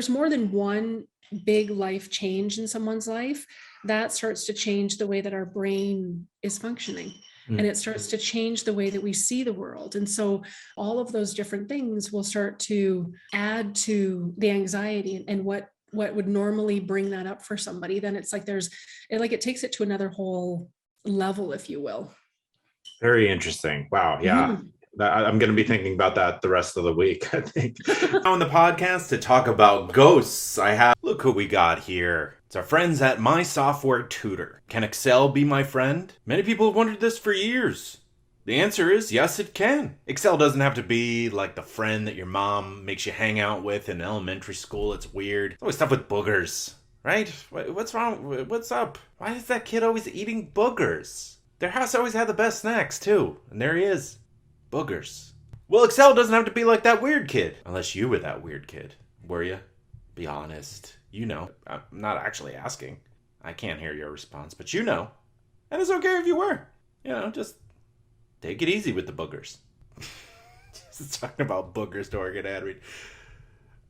more than one big life change in someone's life, that starts to change the way that our brain is functioning. And it starts to change the way that we see the world. And so all of those different things will start to add to the anxiety, and what would normally bring that up for somebody. Then it's like it takes it to another whole level, if you will. Very interesting. Wow. Yeah. I'm going to be thinking about that the rest of the week, I think. On the podcast to talk about ghosts, look who we got here. It's our friends at My Software Tutor. Can Excel be my friend? Many people have wondered this for years. The answer is yes, it can. Excel doesn't have to be like the friend that your mom makes you hang out with in elementary school. It's weird. It's always stuff with boogers, right? What's wrong? What's up? Why is that kid always eating boogers? Their house always had the best snacks, too. And there he is. Boogers. Well, Excel doesn't have to be like that weird kid. Unless you were that weird kid. Were you? Be honest. You know. I'm not actually asking. I can't hear your response, but you know. And it's okay if you were. You know, just take it easy with the boogers. Just talking about boogers to Oregon ad read.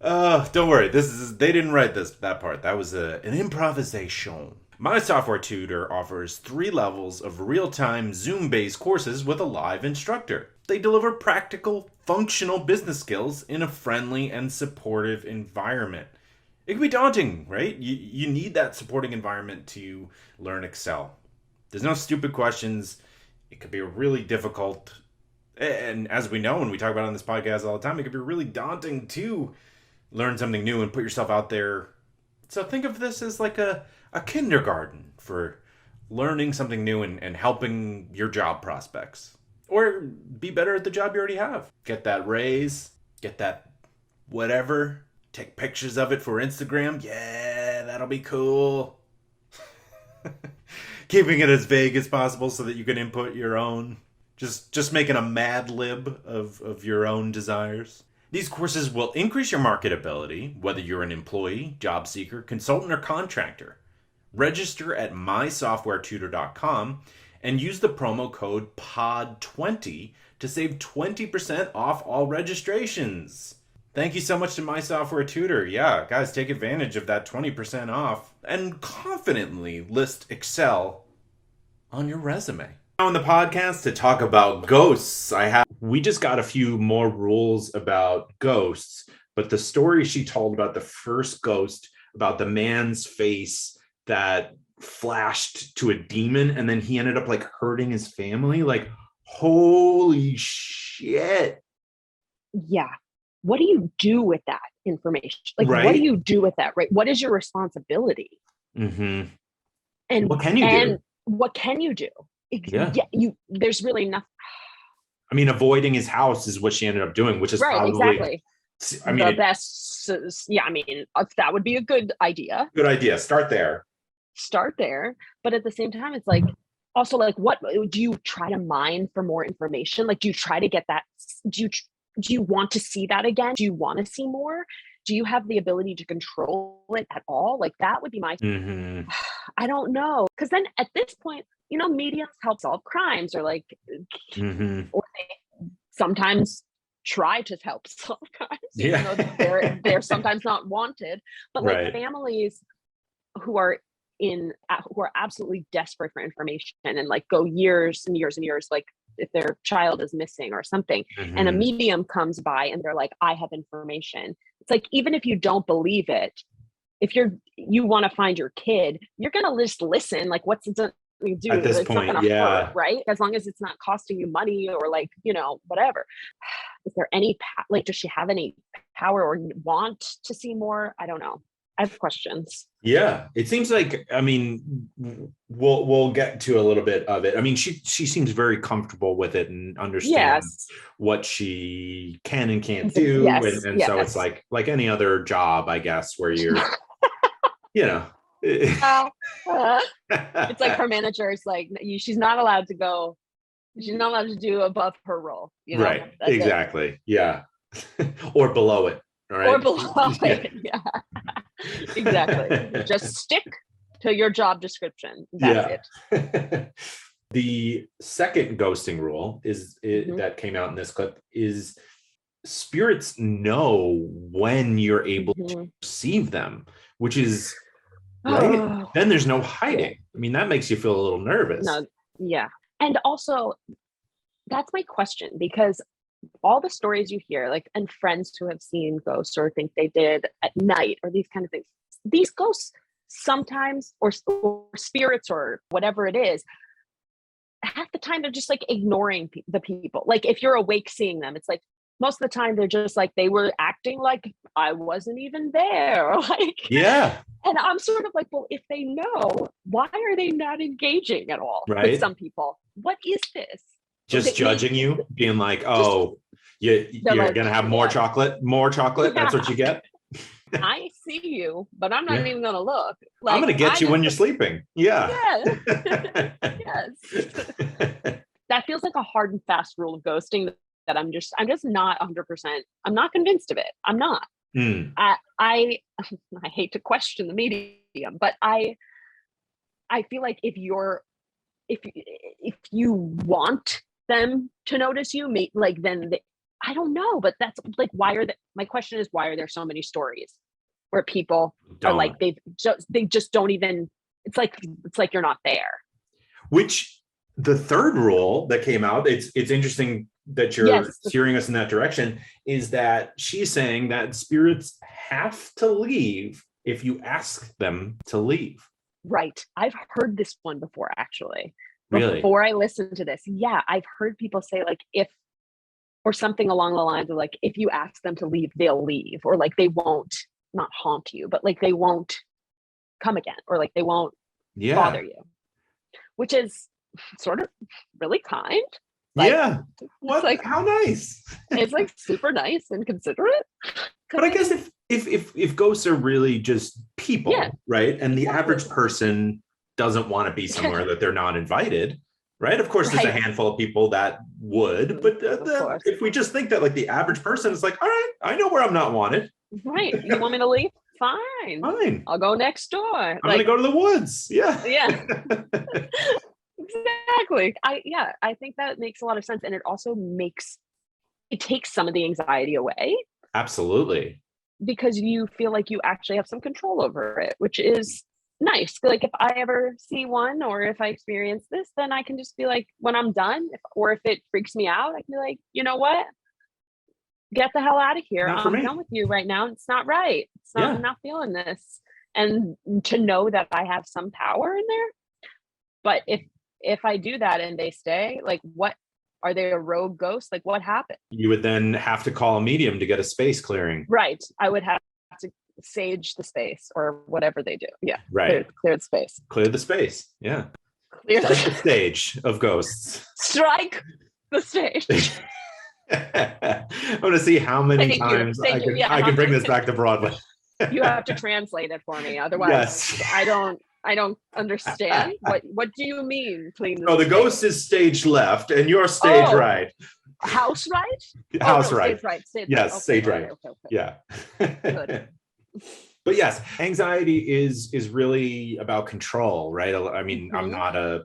Don't worry. They didn't write that part. That was an improvisation. My software tutor offers 3 levels of real-time Zoom-based courses with a live instructor. They deliver practical, functional business skills in a friendly and supportive environment. It can be daunting, right? You need that supporting environment to learn Excel. There's no stupid questions. It could be really difficult. And as we know, when we talk about it on this podcast all the time, it could be really daunting to learn something new and put yourself out there. So think of this as like a kindergarten for learning something new and helping your job prospects. Or be better at the job you already have. Get that raise, get that whatever, take pictures of it for Instagram. Yeah, that'll be cool. Keeping it as vague as possible so that you can input your own. Just making a mad lib of your own desires. These courses will increase your marketability, whether you're an employee, job seeker, consultant, or contractor. Register at mysoftwaretutor.com and use the promo code POD20 to save 20% off all registrations. Thank you so much to My Software Tutor. Yeah, guys, take advantage of that 20% off and confidently list Excel on your resume. On the podcast to talk about ghosts, we just got a few more rules about ghosts, but the story she told about the first ghost, about the man's face that flashed to a demon and then he ended up like hurting his family, like holy shit. Yeah. What do you do with that information? Like, right? What do you do with that? Right? What is your responsibility? Mm-hmm. And what can you do? What can you do? Yeah. There's really nothing. I mean, avoiding his house is what she ended up doing, which is right, probably exactly. I mean, the best. Yeah, I mean, that would be a good idea. Good idea. Start there. But at the same time, it's like, also like, what do you try to mine for more information? Like, do you try to get that? Do you want to see that again? Do you want to see more? Do you have the ability to control it at all? Like, that would be my, I don't know. Because then at this point, you know, mediums help solve crimes, or like, or they sometimes try to help solve crimes, even though they're sometimes not wanted. But like families who are absolutely desperate for information and like go years and years and years, like if their child is missing or something, and a medium comes by and they're like, I have information. It's like, even if you don't believe it, if you want to find your kid, you're gonna just listen. Like, what's it do? At this it's point, not gonna hurt, right? As long as it's not costing you money or like, you know, whatever. Is there any like, does she have any power or want to see more? I don't know. I have questions. Yeah, it seems like, I mean, we'll get to a little bit of it. I mean, she seems very comfortable with it and understands what she can and can't do. And so it's like any other job, I guess, where you're, you know. It's like her manager is like, she's not allowed to go. She's not allowed to do above her role. You know? Right. That's exactly. It. Yeah. Or below it. All right. Or below it. Yeah. Exactly. Just stick to your job description. That's it. The second ghosting rule that came out in this clip is spirits know when you're able to perceive them, which is right. Then there's no hiding. I mean, that makes you feel a little nervous. No, yeah. And also, that's my question, because all the stories you hear, like, and friends who have seen ghosts or think they did at night or these kind of things, these ghosts sometimes, or spirits or whatever it is, half the time they're just like ignoring the people. Like, if you're awake seeing them, it's like most of the time they're just like, they were acting like I wasn't even there. Like, yeah. And I'm sort of like, well, if they know, why are they not engaging at all? Right. With some people, what is this? Just judging you, being like, oh, you're like, going to have more chocolate. Yeah. That's what you get. I see you, but I'm not even going to look. Like, I'm going to get you when you're sleeping. Yeah. Yes. That feels like a hard and fast rule of ghosting that I'm just not 100%. I'm not convinced of it. I'm not. I hate to question the medium, but I feel like if you want them to notice you, like then I don't know, but that's like my question is, why are there so many stories where people are like they just don't even, it's like you're not there. Which the third rule that came out, it's interesting that you're steering us in that direction, is that she's saying that spirits have to leave if you ask them to leave. Right. I've heard this one before, actually. Really? Before I listened to this. Yeah, I've heard people say like or something along the lines of like, if you ask them to leave, they'll leave, or like they won't not haunt you, but like they won't come again, or like they won't bother you, which is sort of really kind. Like, what? Like, how nice. It's like super nice and considerate. But I guess if ghosts are really just people, right? And the average person doesn't want to be somewhere that they're not invited, right? Of course, there's a handful of people that would, but if we just think that like the average person is like, all right, I know where I'm not wanted. Right. You want me to leave? Fine. I'll go next door. I'm going to go to the woods. Yeah. Exactly. I think that makes a lot of sense. And it also takes some of the anxiety away. Absolutely. Because you feel like you actually have some control over it, which is nice. Like if I ever see one, or if I experience this, then I can just be like, when I'm done, or if it freaks me out, I can be like, you know what? Get the hell out of here. I'm done with you right now. It's not right. I'm not feeling this. And to know that I have some power in there. But if I do that and they stay, like, what are they, a rogue ghost? Like, what happened? You would then have to call a medium to get a space clearing. Right. I would have to sage the space or whatever they do. Yeah. Right. Clear the space. Clear the space. Yeah. Clear the stage of ghosts. Strike the stage. I want to see how many times I can bring this back to Broadway. You have to translate it for me. Otherwise, I don't understand. What do you mean, please? Oh, the ghost is stage left and you're stage right. House right? House right. Stage right. Yes, stage right. Okay. Yeah. Good. But yes, anxiety is really about control, right? I mean, I'm not a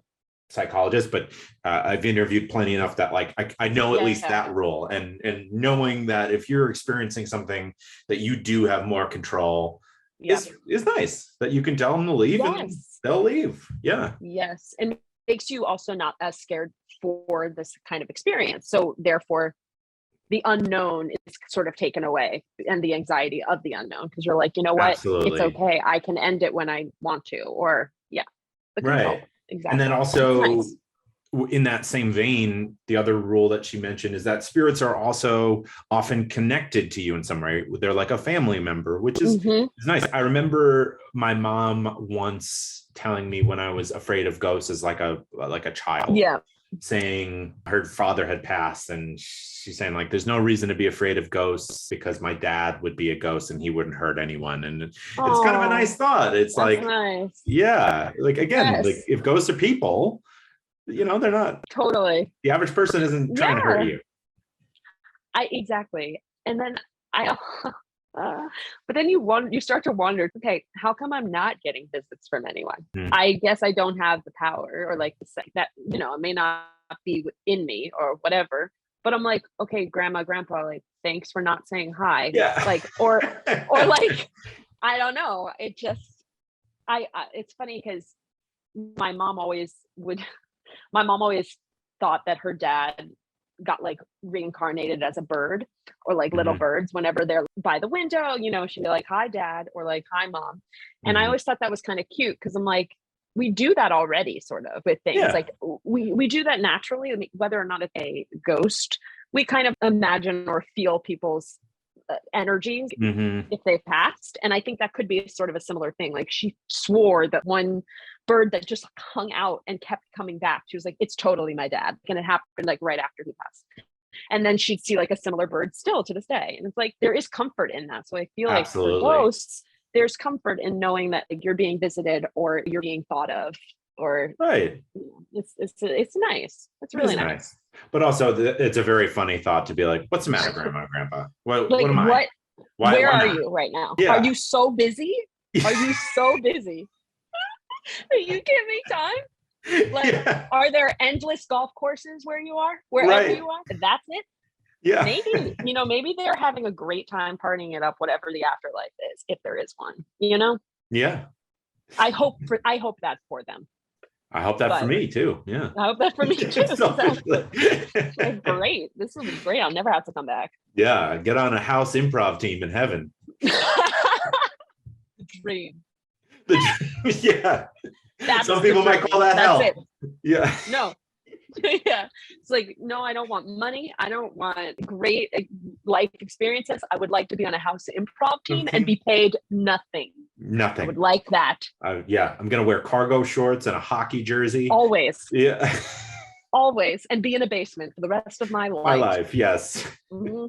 psychologist, but I've interviewed plenty enough that like I know at least that rule, and knowing that if you're experiencing something that you do have more control is nice, that you can tell them to leave and they'll leave. Yes. And it makes you also not as scared for this kind of experience. So therefore the unknown is sort of taken away, and the anxiety of the unknown, because you're like, you know what? Absolutely. It's okay. I can end it when I want to, or the control. Right. Exactly. And then also in that same vein, the other rule that she mentioned is that spirits are also often connected to you in some way. They're like a family member, which is nice. I remember my mom once telling me when I was afraid of ghosts as like a child, saying her father had passed, and she's saying like, there's no reason to be afraid of ghosts because my dad would be a ghost and he wouldn't hurt anyone. And it's kind of a nice thought. It's like, nice. Like again, like if ghosts are people, they're not totally, the average person isn't trying to hurt you. Exactly. And then but then you start to wonder, okay, how come I'm not getting visits from anyone? I guess I don't have the power, or like that, it may not be in me or whatever, but I'm like, okay, grandma, grandpa, like, thanks for not saying hi. Like, or like, I don't know. It just, it's funny because my mom always thought that her dad got like reincarnated as a bird, or like little birds whenever they're by the window, she'd be like, hi dad, or like, hi mom. And I always thought that was kind of cute, because I'm like, we do that already sort of with things. Like we do that naturally. I mean, whether or not it's a ghost, we kind of imagine or feel people's energies if they've passed. And I think that could be sort of a similar thing. Like she swore that one bird that just hung out and kept coming back, she was like, it's totally my dad. And it happened like right after he passed. And then she'd see like a similar bird still to this day. And it's like, there is comfort in that. So I feel like for ghosts, there's comfort in knowing that like, you're being visited or you're being thought of, or it's nice. It's really nice. But also it's a very funny thought to be like, what's the matter, grandma, grandpa? What like, am I? Where why are not? you right now? Yeah. Are you so busy? Are you so busy that you can't make time? Like, Yeah. are there endless golf courses where you are? Wherever Right. you are? That's it? Yeah. Maybe, maybe they're having a great time partying it up, whatever the afterlife is, if there is one, Yeah. I hope that's for them. I hope that for But me too. Yeah. I hope that for me too. Selfishly. Like, great. This will be great. I'll never have to come back. Yeah. Get on a house improv team in heaven. Dream. Yeah. That's Some people might call that hell. It. Yeah. No. Yeah. It's like, no, I don't want money. I don't want great life experiences. I would like to be on a house improv team and be paid nothing. Nothing. I would like that. Yeah. I'm going to wear cargo shorts and a hockey jersey. Always. Yeah. Always. And be in a basement for the rest of my life. My life. Yes. Mm-hmm.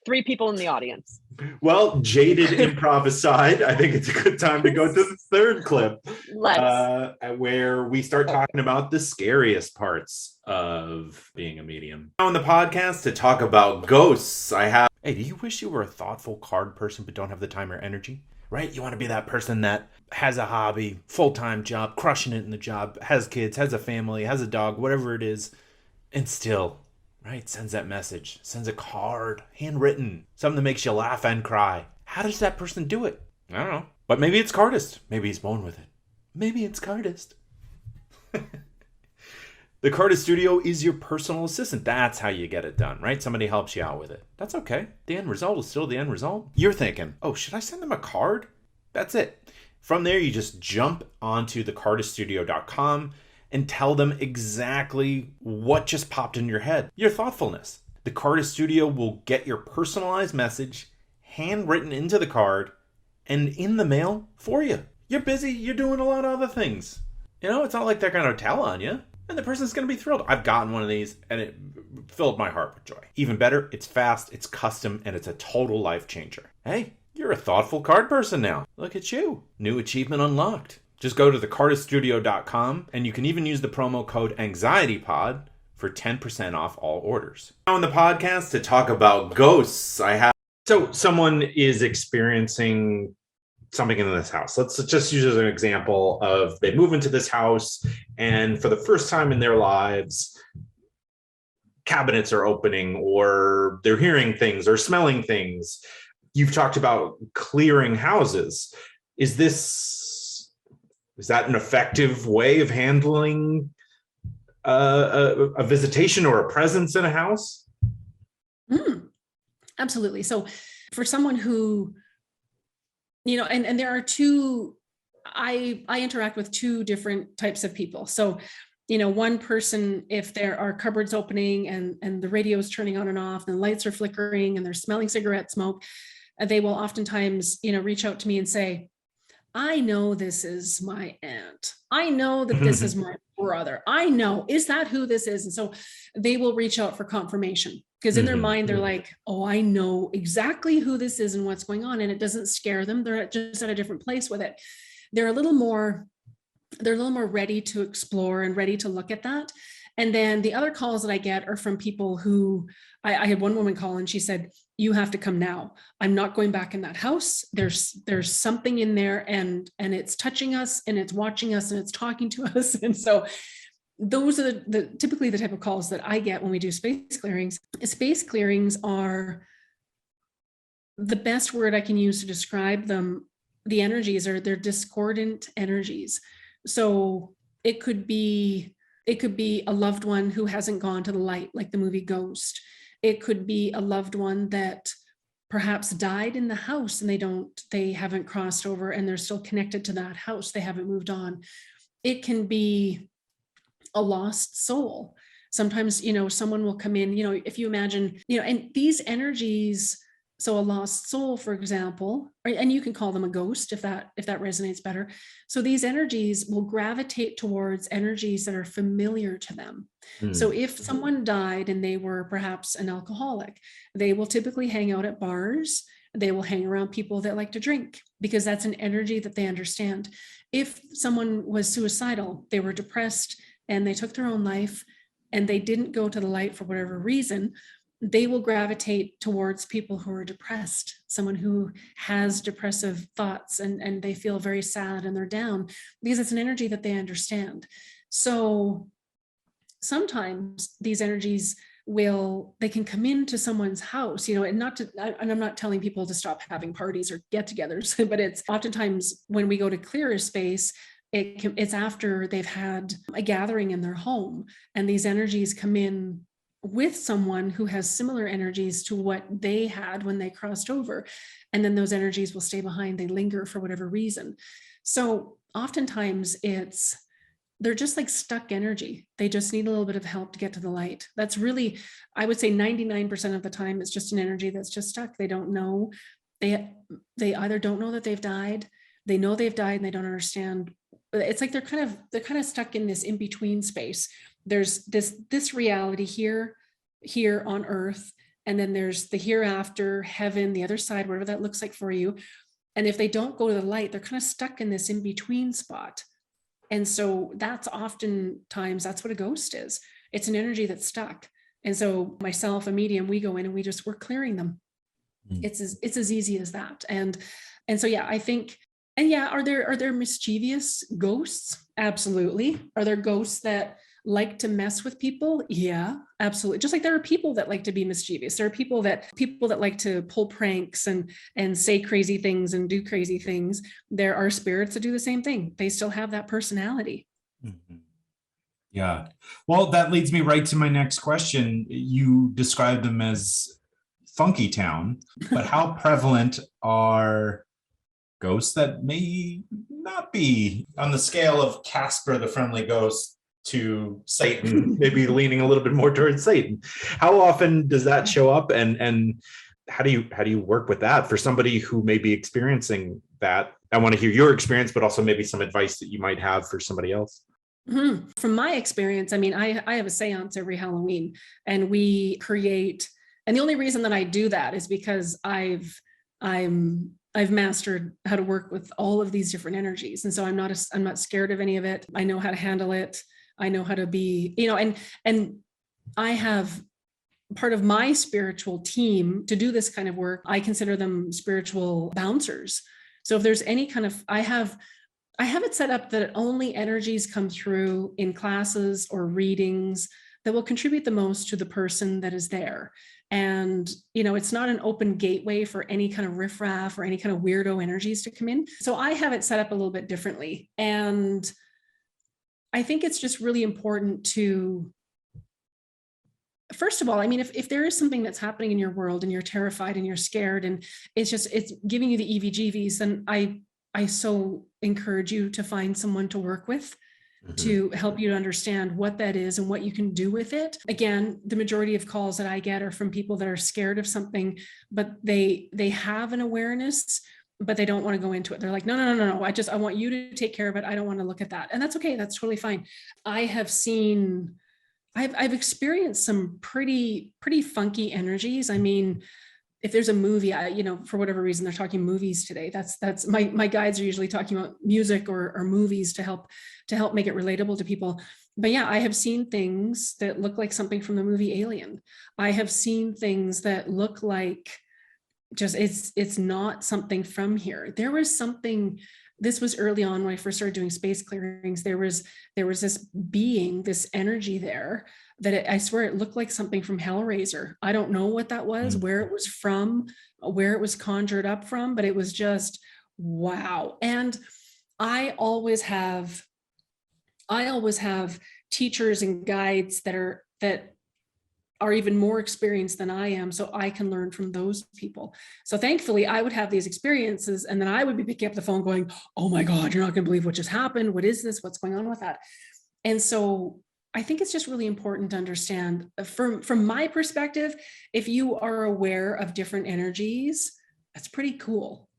3 people in the audience. Well, jaded improv aside, I think it's a good time to go to the third clip. Where we start talking about the scariest parts of being a medium. On the podcast to talk about ghosts, I have... Hey, do you wish you were a thoughtful card person but don't have the time or energy? Right? You want to be that person that has a hobby, full-time job, crushing it in the job, has kids, has a family, has a dog, whatever it is, and still... Right, sends that message, sends a card, handwritten, something that makes you laugh and cry. How does that person do it? I don't know. But maybe it's Cardist. Maybe he's born with it. Maybe it's Cardist. The Cardist Studio is your personal assistant. That's how you get it done, right? Somebody helps you out with it. That's okay. The end result is still the end result. You're thinking, oh, should I send them a card? That's it. From there, you just jump onto thecardiststudio.com and tell them exactly what just popped in your head. Your thoughtfulness. The Cardist Studio will get your personalized message handwritten into the card and in the mail for you. You're busy, you're doing a lot of other things. It's not like they're going to tell on you. And the person's going to be thrilled. I've gotten one of these and it filled my heart with joy. Even better, it's fast, it's custom, and it's a total life changer. Hey, you're a thoughtful card person now. Look at you. New achievement unlocked. Just go to thecardiststudio.com and you can even use the promo code AnxietyPod for 10% off all orders. Now on the podcast to talk about ghosts, So someone is experiencing something in this house. Let's just use as an example of they move into this house and for the first time in their lives, cabinets are opening or they're hearing things or smelling things. You've talked about clearing houses. Is that an effective way of handling a visitation or a presence in a house? Absolutely. So for someone who, and there are I interact with 2 different types of people. So, one person, if there are cupboards opening and the radio is turning on and off and the lights are flickering and they're smelling cigarette smoke, they will oftentimes, reach out to me and say, I know this is my aunt. I know that this is my brother. I know. Is that who this is? And so they will reach out for confirmation because in their mind, they're like, oh, I know exactly who this is and what's going on. And it doesn't scare them. They're just at a different place with it. They're a little more ready to explore and ready to look at that. And then the other calls that I get are from people who I had one woman call and she said, you have to come now. I'm not going back in that house. There's something in there and it's touching us and it's watching us and it's talking to us. And so those are typically the type of calls that I get when we do space clearings. Space clearings are the best word I can use to describe them. The energies they're discordant energies. So it could be a loved one who hasn't gone to the light, like the movie Ghost. It could be a loved one that perhaps died in the house and they haven't crossed over and they're still connected to that house. They haven't moved on. It can be a lost soul. Sometimes, someone will come in, if you imagine, and these energies, so a lost soul, for example, and you can call them a ghost if that resonates better. So these energies will gravitate towards energies that are familiar to them. So if someone died and they were perhaps an alcoholic, they will typically hang out at bars. They will hang around people that like to drink because that's an energy that they understand. If someone was suicidal, they were depressed and they took their own life and they didn't go to the light for whatever reason, they will gravitate towards people who are depressed, someone who has depressive thoughts and they feel very sad and they're down, because it's an energy that they understand. So sometimes these energies they can come into someone's house, and I'm not telling people to stop having parties or get-togethers, but it's oftentimes when we go to clearer space, it's after they've had a gathering in their home, and these energies come in with someone who has similar energies to what they had when they crossed over. And then those energies will stay behind, they linger for whatever reason. So oftentimes they're just like stuck energy. They just need a little bit of help to get to the light. That's really, I would say 99% of the time, it's just an energy that's just stuck. They don't know. They either don't know that they've died, they know they've died and they don't understand. It's like they're kind of stuck in this in-between space. There's this reality here on earth, and then there's the hereafter, heaven, the other side, whatever that looks like for you. And if they don't go to the light, they're kind of stuck in this in-between spot. And so that's oftentimes, that's what a ghost is. It's an energy that's stuck. And so myself, a medium, we go in and we're clearing them. It's as easy as that. And so, yeah, I think, and yeah, are there mischievous ghosts? Absolutely. Are there ghosts that like to mess with people? Yeah, absolutely. Just like there are people that like to be mischievous. There are people that like to pull pranks and say crazy things and do crazy things. There are spirits that do the same thing. They still have that personality. Mm-hmm. Yeah. Well, that leads me right to my next question. You described them as funky town, but how prevalent are ghosts that may not be on the scale of Casper the Friendly Ghost to Satan, maybe leaning a little bit more towards Satan? How often does that show up, and how do you work with that for somebody who may be experiencing that? I want to hear your experience, but also maybe some advice that you might have for somebody else. Mm-hmm. From my experience, I mean, I have a seance every Halloween, and we create, and the only reason that I do that is because I've mastered how to work with all of these different energies. And so I'm not scared of any of it. I know how to handle it. I know how to be, and I have part of my spiritual team to do this kind of work. I consider them spiritual bouncers. So if there's any kind of, I have it set up that only energies come through in classes or readings that will contribute the most to the person that is there. And, it's not an open gateway for any kind of riffraff or any kind of weirdo energies to come in. So I have it set up a little bit differently. And I think it's just really important to, first of all, I mean, if there is something that's happening in your world and you're terrified and you're scared and it's giving you the EVGVs, then I so encourage you to find someone to work with, to help you to understand what that is and what you can do with it. Again, the majority of calls that I get are from people that are scared of something, but they have an awareness, but they don't want to go into it. They're like, no. I want you to take care of it. I don't want to look at that. And that's okay. That's totally fine. I've experienced some pretty funky energies. I mean, if there's a movie, for whatever reason, they're talking movies today. That's my guides are usually talking about music or movies to help make it relatable to people. But yeah, I have seen things that look like something from the movie Alien. I have seen things that look like it's not something from here. There was something, this was early on when I first started doing space clearings. There was this being, this energy there that I swear it looked like something from Hellraiser. I don't know what that was, where it was from, where it was conjured up from, but it was just wow. And I always have teachers and guides that are even more experienced than I am, so I can learn from those people. So thankfully, I would have these experiences, and then I would be picking up the phone going, oh my God, you're not going to believe what just happened. What is this? What's going on with that? And so I think it's just really important to understand, from my perspective, if you are aware of different energies, that's pretty cool.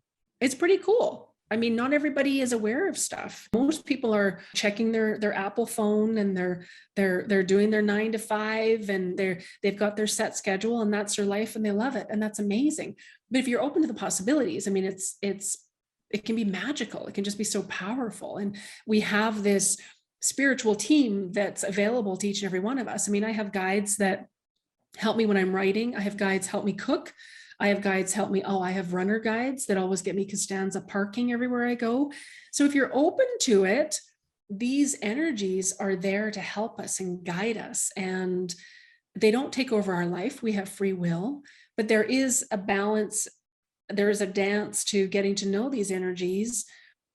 It's pretty cool. I mean, not everybody is aware of stuff. Most people are checking their Apple phone, and they're doing their 9 to 5, and they've got their set schedule, and that's their life, and they love it, and that's amazing. But if you're open to the possibilities, I mean, it can be magical. It can just be so powerful. And we have this spiritual team that's available to each and every one of us. I mean, I have guides that help me when I'm writing. I have guides help me cook. I have guides help me. Oh, I have runner guides that always get me Costanza parking everywhere I go. So if you're open to it, these energies are there to help us and guide us. And they don't take over our life. We have free will, but there is a balance. There is a dance to getting to know these energies.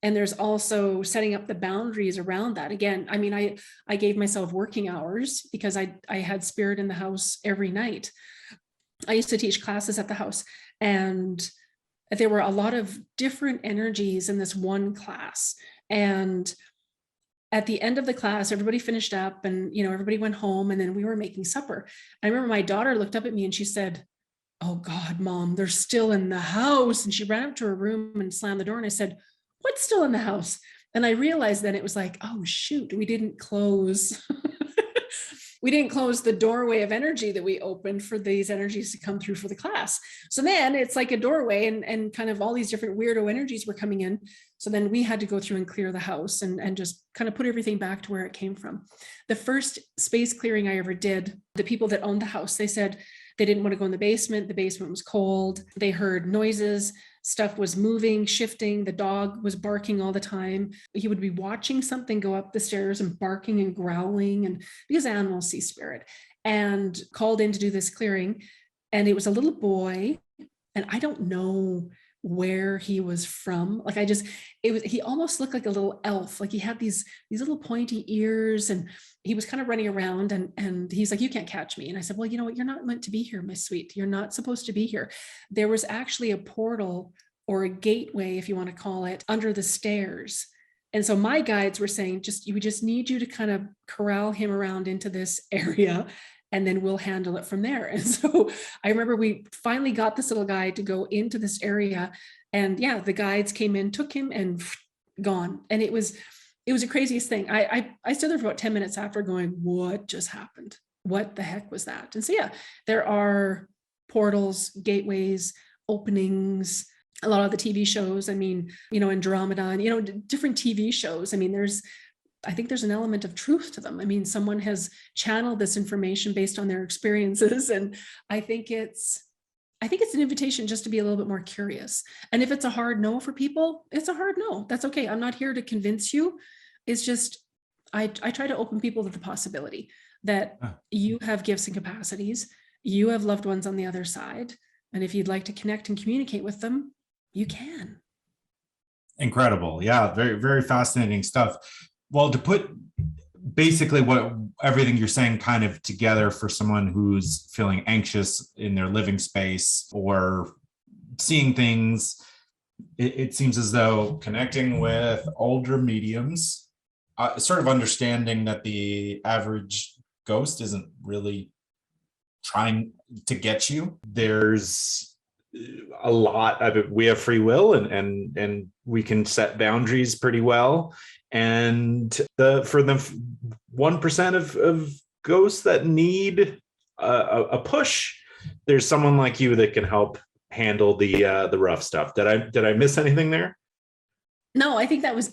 And there's also setting up the boundaries around that. Again, I mean, I gave myself working hours because I had spirit in the house every night. I used to teach classes at the house, and there were a lot of different energies in this one class. And at the end of the class, everybody finished up and, everybody went home, and then we were making supper. I remember my daughter looked up at me and she said, "Oh God, Mom, they're still in the house." And she ran up to her room and slammed the door. And I said, "What's still in the house?" And I realized then it was like, oh shoot, we didn't close. We didn't close the doorway of energy that we opened for these energies to come through for the class. So then it's like a doorway, and kind of all these different weirdo energies were coming in. So then we had to go through and clear the house and just kind of put everything back to where it came from. The first space clearing I ever did, the people that owned the house, they said they didn't want to go in the basement. The basement was cold. They heard noises. Stuff was moving, shifting. The dog was barking all the time. He would be watching something go up the stairs and barking and growling, and because animals see spirit, and called in to do this clearing. And it was a little boy, and I don't know where he was from. Like he almost looked like a little elf. Like he had these little pointy ears, and he was kind of running around, and he's like, "You can't catch me." And I said, "Well, you know what? You're not meant to be here, my sweet. You're not supposed to be here." There was actually a portal, or a gateway, if you want to call it, under the stairs. And so my guides were saying, we just need you to kind of corral him around into this area, and then we'll handle it from there. And so I remember we finally got this little guy to go into this area, and yeah, the guides came in, took him, and gone. And it was the craziest thing. I stood there for about 10 minutes after going, what just happened? What the heck was that? And so yeah, there are portals, gateways, openings. A lot of the TV shows, I mean, Andromeda, and, different TV shows. I mean, I think there's an element of truth to them. I mean, someone has channeled this information based on their experiences. And I think it's an invitation just to be a little bit more curious. And if it's a hard no for people, it's a hard no. That's okay. I'm not here to convince you. It's just, I try to open people to the possibility that you have gifts and capacities. You have loved ones on the other side. And if you'd like to connect and communicate with them, you can. Incredible. Yeah, very, very fascinating stuff. Well, to put basically everything you're saying kind of together for someone who's feeling anxious in their living space or seeing things, it seems as though connecting with older mediums, sort of understanding that the average ghost isn't really trying to get you. There's a lot of it. We have free will, and we can set boundaries pretty well. And for the 1% of ghosts that need a push, there's someone like you that can help handle the rough stuff. Did I miss anything there? No, I think that was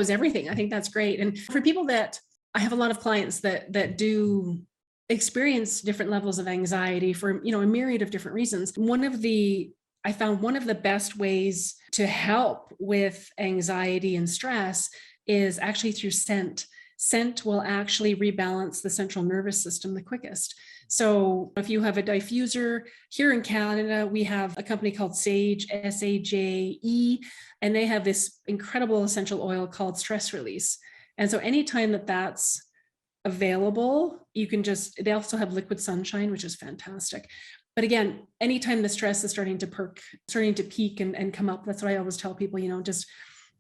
everything. I think that's great. And for people that I have a lot of clients that do experience different levels of anxiety for, a myriad of different reasons. I found one of the best ways to help with anxiety and stress is actually through scent. Scent will actually rebalance the central nervous system the quickest. So if you have a diffuser here in Canada, we have a company called Sage, SAJE, and they have this incredible essential oil called Stress Release. And so anytime that's available, they also have liquid sunshine, which is fantastic. But again, anytime the stress is starting to peak and come up, that's what I always tell people, just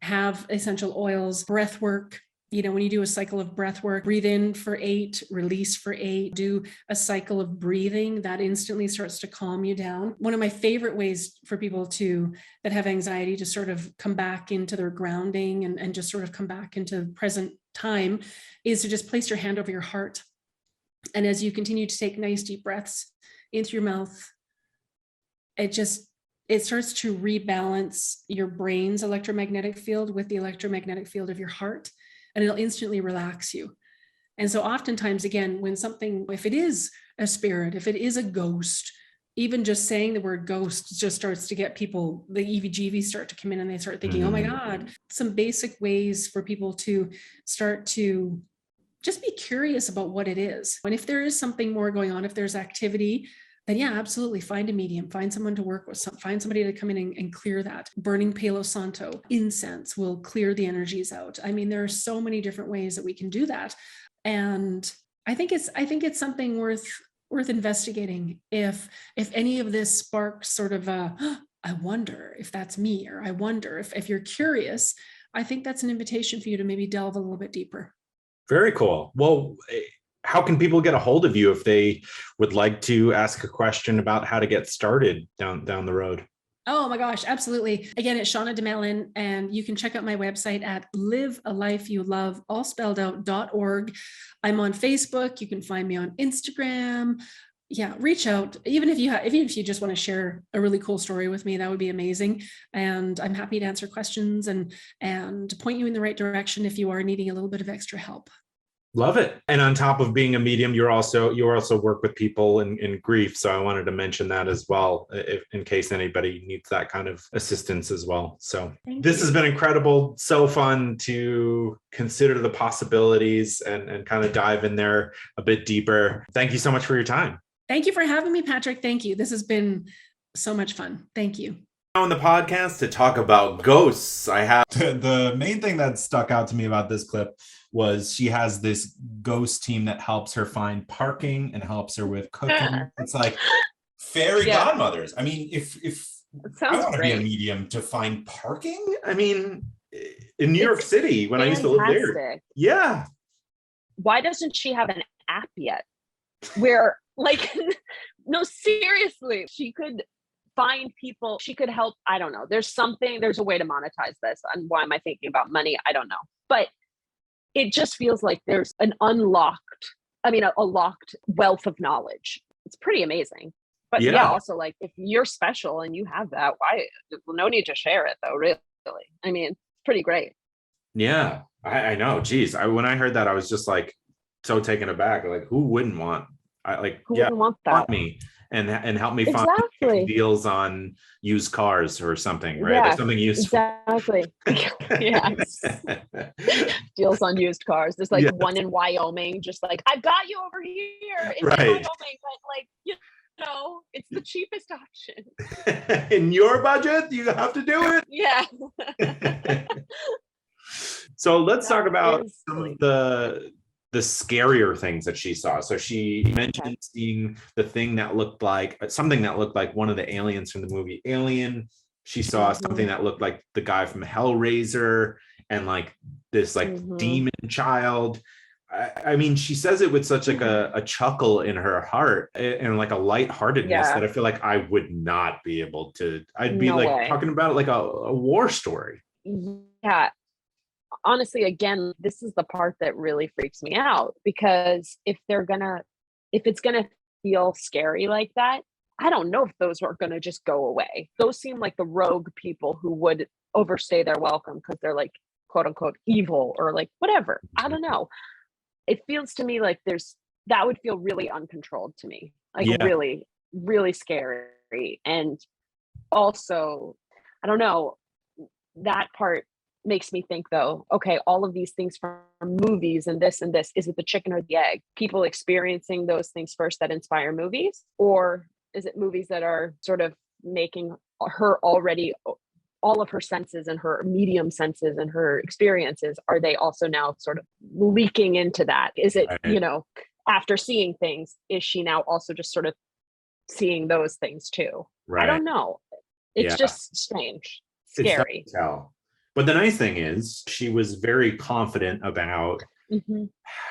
have essential oils, breath work. When you do a cycle of breath work, breathe in for 8, release for 8, do a cycle of breathing, that instantly starts to calm you down. One of my favorite ways for people that have anxiety to sort of come back into their grounding and just sort of come back into present time is to just place your hand over your heart. And as you continue to take nice deep breaths into your mouth, it starts to rebalance your brain's electromagnetic field with the electromagnetic field of your heart, and it'll instantly relax you. And so oftentimes, again, if it is a spirit, if it is a ghost, even just saying the word ghost just starts to get people, the EVGV start to come in and they start thinking, oh my God, some basic ways for people to start to just be curious about what it is. And if there is something more going on, if there's activity, then yeah, absolutely find a medium, find someone to work with, find somebody to come in and clear that. Burning Palo Santo, incense will clear the energies out. I mean, there are so many different ways that we can do that. And I think it's something worth investigating. If any of this sparks sort of I wonder if that's me, or I wonder if you're curious, I think that's an invitation for you to maybe delve a little bit deeper. Very cool. Well, how can people get a hold of you if they would like to ask a question about how to get started down the road? Oh my gosh, absolutely. Again, it's Shauna Domalain, and you can check out my website at livealifeyoulove, all spelled out.org. I'm on Facebook. You can find me on Instagram. Yeah, reach out. Even if you just want to share a really cool story with me, that would be amazing. And I'm happy to answer questions and point you in the right direction if you are needing a little bit of extra help. Love it. And on top of being a medium, you also work with people in grief. So I wanted to mention that as well, in case anybody needs that kind of assistance as well. So this has been incredible. So fun to consider the possibilities and kind of dive in there a bit deeper. Thank you so much for your time. Thank you for having me, Patrick. Thank you. This has been so much fun. Thank you. On the podcast to talk about ghosts, I have the main thing that stuck out to me about this clip was she has this ghost team that helps her find parking and helps her with cooking. It's like fairy godmothers. I mean, if I want to be a medium to find parking, I mean, in New York City when I used to live there. Yeah. Why doesn't she have an app yet? Where like, no, seriously, she could find people, she could help. I don't know. There's a way to monetize this. And why am I thinking about money? I don't know. But it just feels like there's a locked wealth of knowledge. It's pretty amazing. But yeah, also like if you're special and you have that, why? No need to share it though, really. I mean, it's pretty great. Yeah, I know. Geez, when I heard that, I was just like so taken aback. Like, who wouldn't want? Who wouldn't want that? Want me and help me find deals on used cars or something, right? Yeah, there's something useful. Exactly. Yes. Deals on used cars. There's like one in Wyoming, just like, I've got you over here. It's in Wyoming, but like, you know, it's the cheapest option. In your budget, you have to do it. Yeah. So let's talk about some of the scarier things that she saw. So she mentioned seeing something that looked like one of the aliens from the movie Alien. She saw something that looked like the guy from Hellraiser and like this like demon child. I mean, she says it with such like a chuckle in her heart and like a lightheartedness that I feel like I would not be able to. I'd be talking about it like a war story. Yeah. Honestly, again, this is the part that really freaks me out, because if it's gonna feel scary like that, I don't know if those are gonna just go away. Those seem like the rogue people who would overstay their welcome because they're like quote unquote evil or like whatever. I don't know. It feels to me like that would feel really uncontrolled to me, like really, really scary. And also, I don't know, that part makes me think though, okay, all of these things from movies and this, is it the chicken or the egg? People experiencing those things first that inspire movies? Or is it movies that are sort of making her already, all of her senses and her medium senses and her experiences, are they also now sort of leaking into that? Is it, after seeing things, is she now also just sort of seeing those things too? Right. I don't know. It's just strange, scary. It's tough to tell. But the nice thing is she was very confident about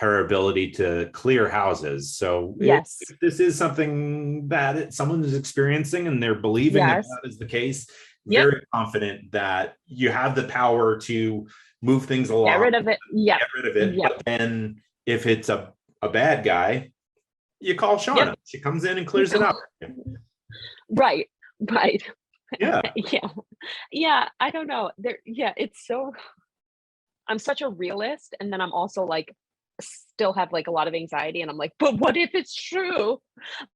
her ability to clear houses. So if this is something that someone is experiencing and they're believing that is the case, very confident that you have the power to move things along. Get rid of it. Yeah. Get rid of it. But then if it's a bad guy, you call Shauna. She comes in and clears it up. Right. Yeah. Yeah. I don't know. It's so, I'm such a realist. And then I'm also like still have like a lot of anxiety, and I'm like, but what if it's true?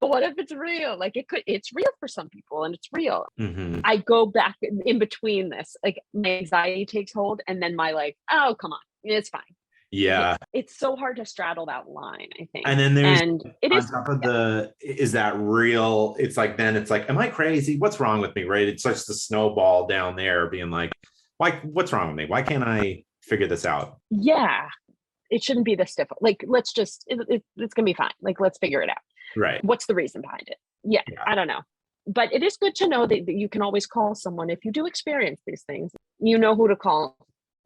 But what if it's real? Like it's real for some people, and it's real. Mm-hmm. I go back in between this, like my anxiety takes hold, and then my like, oh, come on, it's fine. Yeah. It's so hard to straddle that line, I think. And then there's it on is top of is that real? It's like, then it's like, am I crazy? What's wrong with me? Right? It's such the snowball down there being like, what's wrong with me? Why can't I figure this out? Yeah. It shouldn't be this difficult. Like, let's just, it's gonna be fine. Like, let's figure it out. Right. What's the reason behind it? Yeah. I don't know. But it is good to know that you can always call someone if you do experience these things. You know who to call.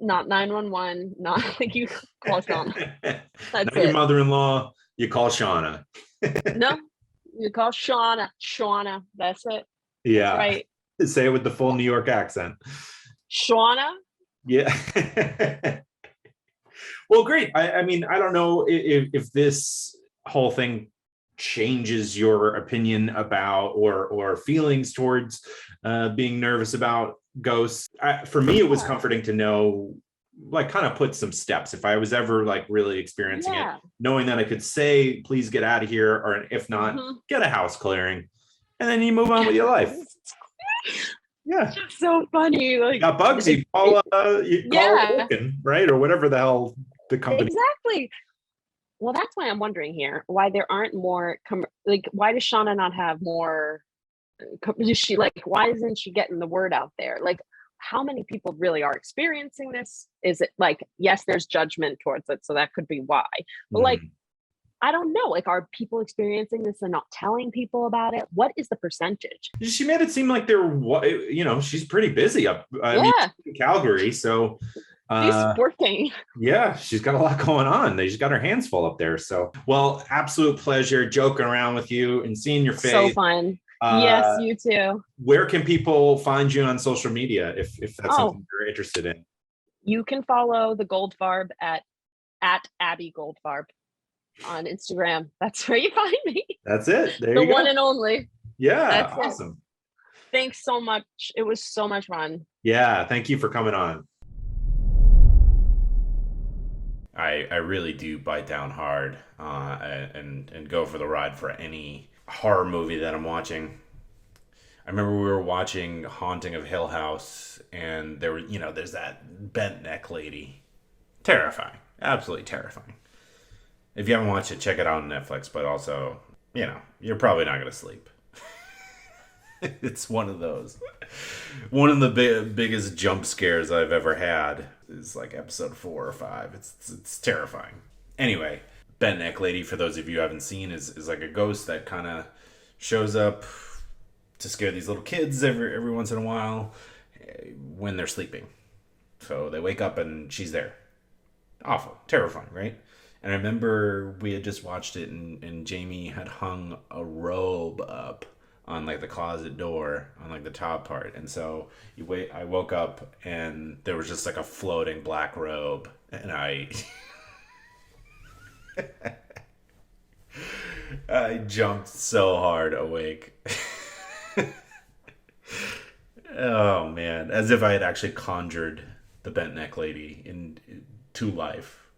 Not 911, not like you call Shauna. That's Not it. your mother-in-law, you call Shauna. No, you call Shauna. Shauna, that's it. Yeah. That's right. Say it with the full New York accent. Shauna? Yeah. Well, great. I mean, I don't know if this whole thing changes your opinion about or feelings towards being nervous about ghosts. For me, it was comforting to know, like, kind of put some steps if I was ever like really experiencing it, knowing that I could say, please get out of here, or if not, get a house clearing, and then you move on with your life. Yeah, it's just so funny. Like, you got bugs, you call Vulcan, right, or whatever the hell the company. Exactly. Well, that's why I'm wondering here why there aren't more like, why does Shauna not have more? Is she like, why isn't she getting the word out there? Like, how many people really are experiencing this? Is it like, yes, there's judgment towards it, so that could be why. But like, I don't know. Like, are people experiencing this and not telling people about it? What is the percentage? She made it seem like she's pretty busy up in Calgary, so she's working. Yeah, she's got a lot going on. She's got her hands full up there. So, well, absolute pleasure joking around with you and seeing your face. So fun. Yes, you too. Where can people find you on social media if that's something you're interested in? You can follow the Goldfarb at Abby Goldfarb on Instagram. That's where you find me. That's it. There the you go. one and only. Yeah, that's awesome. Thanks so much. It was so much fun. Yeah, thank you for coming on. I really do bite down hard and go for the ride for any horror movie that I'm watching. I remember we were watching Haunting of Hill House, and there's that bent neck lady. Terrifying. Absolutely terrifying. If you haven't watched it, check it out on Netflix, but also, you're probably not going to sleep. It's one of those. One of the biggest jump scares I've ever had is like episode 4 or 5. It's terrifying. Anyway, bent neck lady, for those of you who haven't seen, is like a ghost that kind of shows up to scare these little kids every once in a while when they're sleeping. So they wake up and she's there. Awful. Terrifying, right? And I remember we had just watched it and Jamie had hung a robe up on like the closet door on like the top part. And so I woke up and there was just like a floating black robe, and I jumped so hard awake. Oh man, as if I had actually conjured the bent neck lady into life.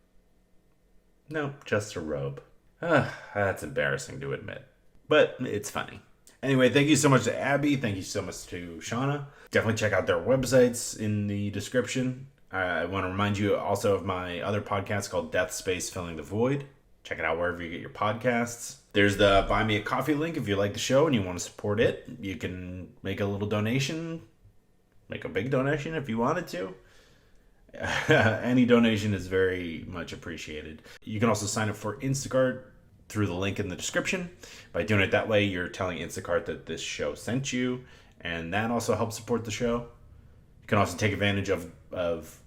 No, just a robe. That's embarrassing to admit, but it's funny. Anyway, thank you so much to Abby. Thank you so much to Shauna. Definitely check out their websites in the description. I want to remind you also of my other podcast called Death Space Filling the Void. Check it out wherever you get your podcasts. There's the Buy Me a Coffee link if you like the show and you want to support it. You can make a little donation. Make a big donation if you wanted to. Any donation is very much appreciated. You can also sign up for Instacart through the link in the description. By doing it that way, you're telling Instacart that this show sent you, and that also helps support the show. You can also take advantage of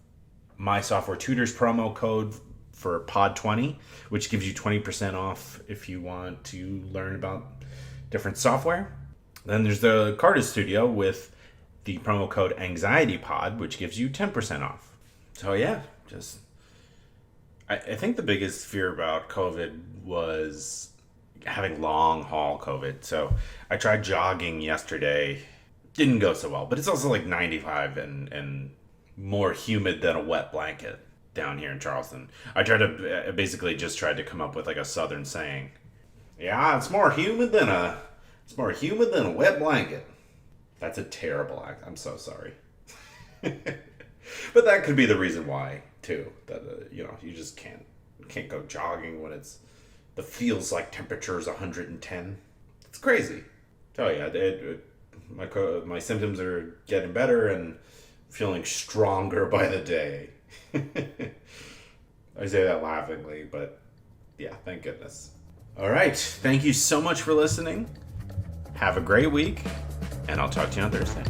My Software Tutors promo code for POD20, which gives you 20% off if you want to learn about different software. Then there's the Carter Studio with the promo code AnxietyPod, which gives you 10% off. So yeah, I think the biggest fear about COVID was having long haul COVID. So I tried jogging yesterday. Didn't go so well, but it's also like 95 and more humid than a wet blanket. down here in Charleston. I basically just tried to come up with like a Southern saying. Yeah, it's more humid than a wet blanket. That's a terrible act. I'm so sorry. But that could be the reason why too. That you just can't go jogging when the feels like temperature is 110. It's crazy. Oh yeah, my symptoms are getting better and feeling stronger by the day. I say that laughingly, but yeah, thank goodness. All right, thank you so much for listening. Have a great week, and I'll talk to you on Thursday.